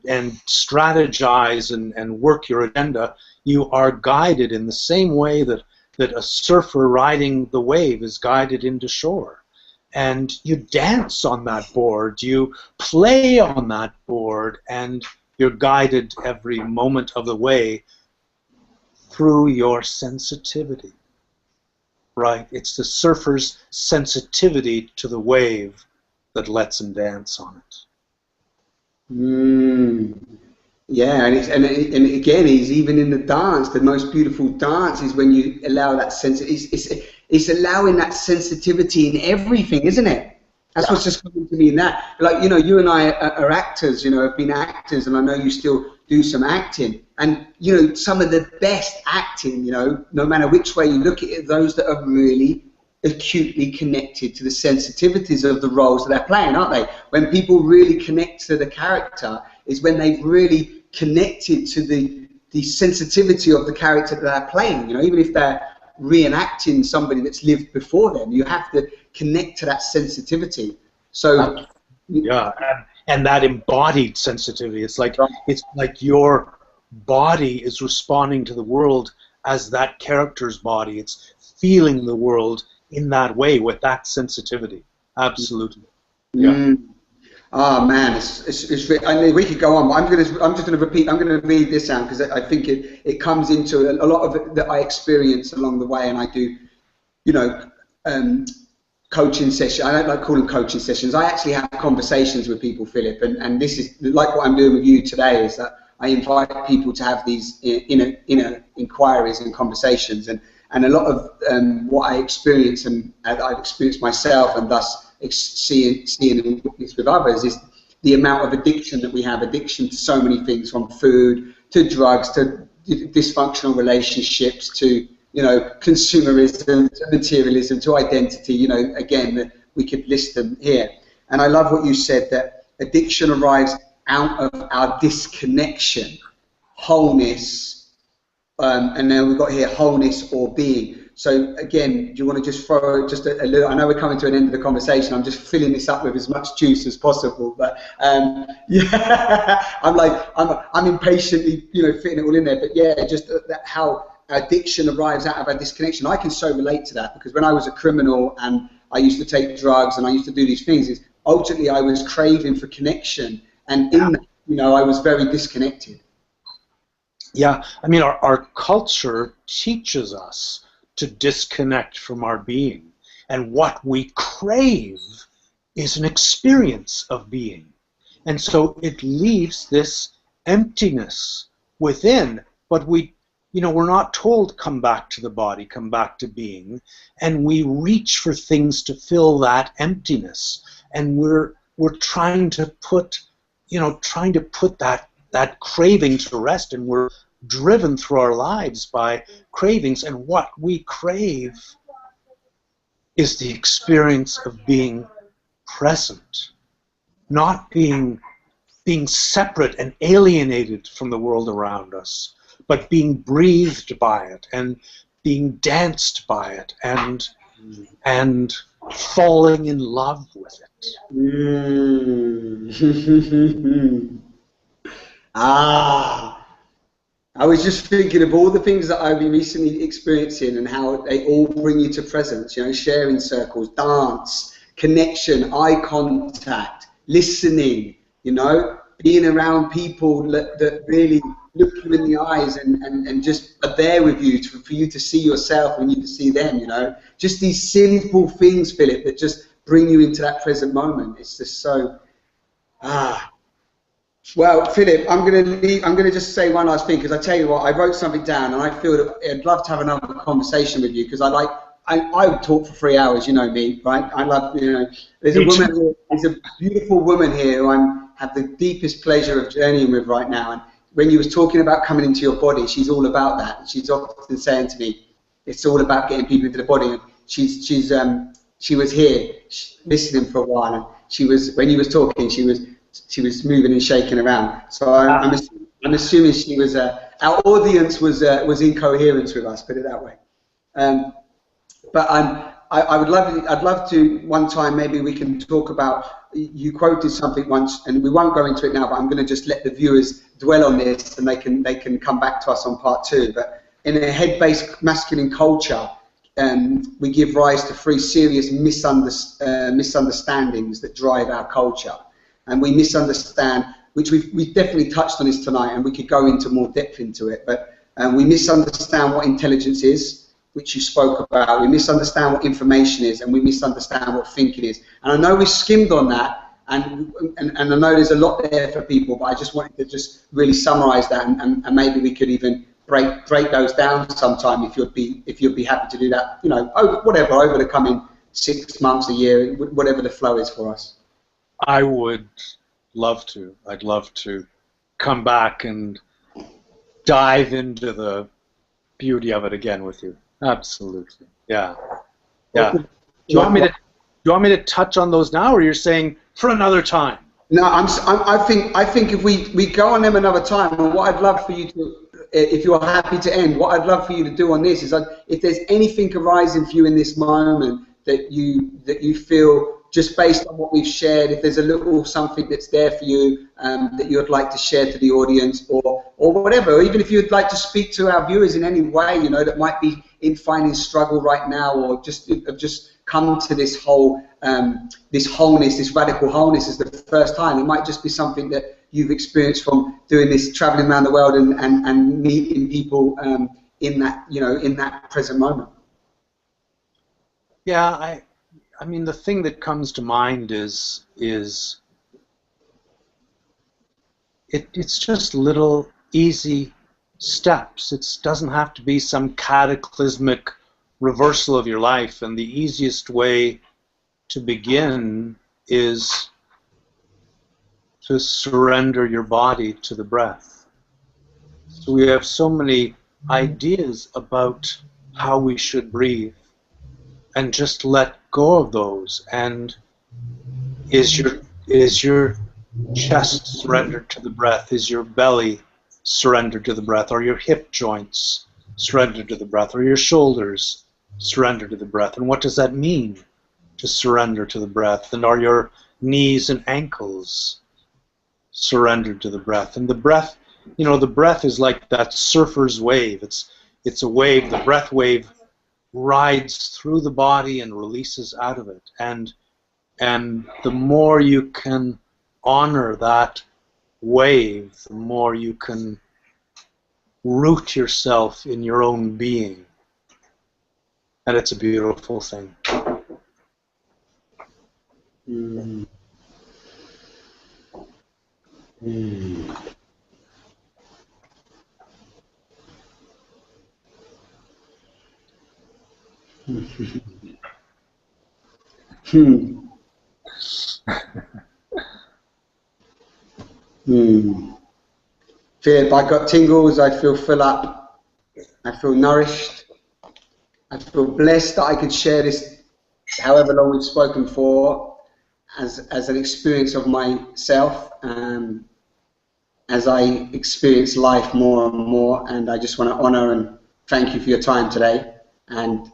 strategize and work your agenda. You are guided in the same way that a surfer riding the wave is guided into shore. And you dance on that board, you play on that board, and you're guided every moment of the way through your sensitivity. Right? It's the surfer's sensitivity to the wave that lets him dance on it. Mm. Yeah, and again, he's even in the dance. The most beautiful dance is when you allow that sense. It's allowing that sensitivity in everything, isn't it? That's what's just coming to me in that. Like, you know, you and I are actors. You know, have been actors, and I know you still do some acting. And you know, some of the best acting, you know, no matter which way you look at it, those that are really acutely connected to the sensitivities of the roles that they're playing, aren't they? When people really connect to the character is when they've really connected to the sensitivity of the character that they're playing. You know, even if they're reenacting somebody that's lived before them, you have to connect to that sensitivity. So yeah, and that embodied sensitivity, it's like your body is responding to the world as that character's body. It's feeling the world in that way with that sensitivity. Absolutely. Yeah. Oh man, I mean, we could go on, but I'm just going to repeat. I'm going to read this out because I think it comes into a lot of it that I experience along the way, and I do, you know, coaching sessions. I don't like calling them coaching sessions. I actually have conversations with people, Philip, and this is like what I'm doing with you today. Is that I invite people to have these inner inquiries and conversations, and a lot of what I experience and I've experienced myself, and thus seeing and witness with others, is the amount of addiction that we have. Addiction to so many things, from food to drugs to dysfunctional relationships to, you know, consumerism to materialism to identity. You know, again, we could list them here. And I love what you said, that addiction arrives out of our disconnection, wholeness, and then we've got here wholeness or being. So again, do you want to just throw just a little? I know we're coming to an end of the conversation. I'm just filling this up with as much juice as possible. But yeah, I'm impatiently, you know, fitting it all in there. But yeah, just how addiction arrives out of our disconnection. I can so relate to that, because when I was a criminal and I used to take drugs and I used to do these things, is ultimately I was craving for connection, and in that, you know, I was very disconnected. Yeah, I mean, our culture teaches us to disconnect from our being, and what we crave is an experience of being, and so it leaves this emptiness within. But we're not told come back to the body, come back to being, and we reach for things to fill that emptiness, and we're trying to put that craving to rest, and we're driven through our lives by cravings, and what we crave is the experience of being present, not being separate and alienated from the world around us, but being breathed by it and being danced by it and falling in love with it. I was just thinking of all the things that I've been recently experiencing and how they all bring you to presence, you know, sharing circles, dance, connection, eye contact, listening, you know, being around people that really look you in the eyes and just are there with you for you to see yourself and you to see them, you know. Just these simple things, Philip, that just bring you into that present moment. It's just so, Well, Philip, I'm going to just say one last thing, because I tell you what, I wrote something down, and I feel that I'd love to have another conversation with you, because I would talk for 3 hours. You know me, right? I love, you know. There's a beautiful woman here who I have the deepest pleasure of journeying with right now. And when you was talking about coming into your body, she's all about that. She's often saying to me, it's all about getting people into the body. And she was here listening for a while, and when you was talking, she was moving and shaking around. So I'm assuming she was our audience was in coherence with us. Put it that way. But I'd love to one time, maybe we can talk about, you quoted something once, and we won't go into it now, but I'm going to just let the viewers dwell on this, and they can come back to us on part 2. But in a head-based masculine culture, we give rise to 3 serious misunderstandings that drive our culture. And we misunderstand, which we've definitely touched on this tonight, and we could go into more depth into it, but we misunderstand what intelligence is, which you spoke about. We misunderstand what information is, and we misunderstand what thinking is. And I know we skimmed on that, and I know there's a lot there for people, but I just wanted to just really summarize that, and maybe we could even break those down sometime if you'd be happy to do that, you know, over the coming 6 months, a year, whatever the flow is for us. I would love to. I'd love to come back and dive into the beauty of it again with you. Absolutely. Yeah. Yeah. Do you want me to touch on those now, or you're saying for another time? No, I think if we go on them another time, and what I'd love for you to, if you're happy to end, what I'd love for you to do on this is, if there's anything arising for you in this moment that you feel, just based on what we've shared, if there's a little something that's there for you that you'd like to share to the audience, or whatever, or even if you'd like to speak to our viewers in any way, you know, that might be in finding struggle right now, or just come to this whole, this wholeness, this radical wholeness is the first time. It might just be something that you've experienced from doing this, traveling around the world and meeting people in that, you know, in that present moment. Yeah, I mean, the thing that comes to mind is it's just little easy steps. It doesn't have to be some cataclysmic reversal of your life, and the easiest way to begin is to surrender your body to the breath. So we have so many ideas about how we should breathe, and just let go of those. And is your chest surrendered to the breath? Is your belly surrendered to the breath? Are your hip joints surrendered to the breath? Or your shoulders surrendered to the breath? And what does that mean, to surrender to the breath? And are your knees and ankles surrendered to the breath? And the breath, you know, the breath is like that surfer's wave. It's a wave. The breath wave rides through the body and releases out of it. And the more you can honor that wave, the more you can root yourself in your own being. And it's a beautiful thing. Mm. Mm. Philip, I got tingles, I feel full up, I feel nourished, I feel blessed that I could share this, however long we've spoken for, as an experience of myself, as I experience life more and more. And I just want to honor and thank you for your time today. And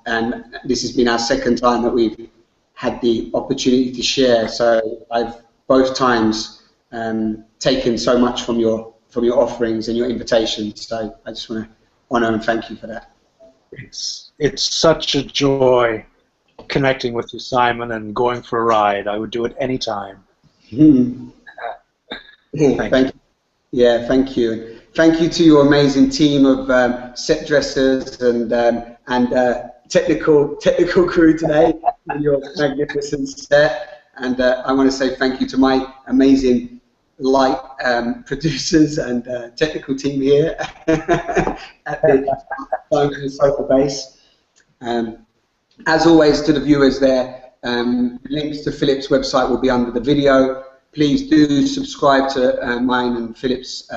this has been our second time that we've had the opportunity to share. So I've both times taken so much from your offerings and your invitations. So I just want to honor and thank you for that. It's such a joy connecting with you, Simon, and going for a ride. I would do it anytime. Thank you. Yeah, thank you. Thank you to your amazing team of set dressers and technical crew today, and your magnificent set. And I want to say thank you to my amazing light producers and technical team here at the Sofa Base. As always, to the viewers there, links to Philip's website will be under the video. Please do subscribe to mine and Philip's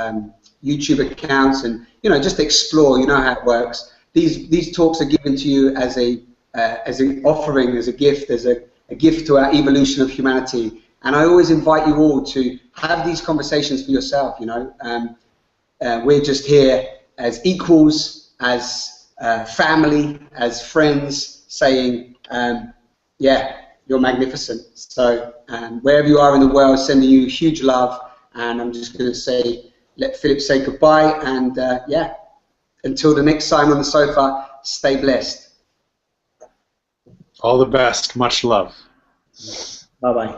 YouTube accounts, and just explore. You know how it works. These talks are given to you as an offering, as a gift, a gift to our evolution of humanity. And I always invite you all to have these conversations for yourself. We're just here as equals, as family, as friends, saying, yeah, you're magnificent. So wherever you are in the world, sending you huge love. And I'm just going to say, let Philip say goodbye. And yeah, until the next time on the sofa, stay blessed. All the best. Much love. Bye-bye.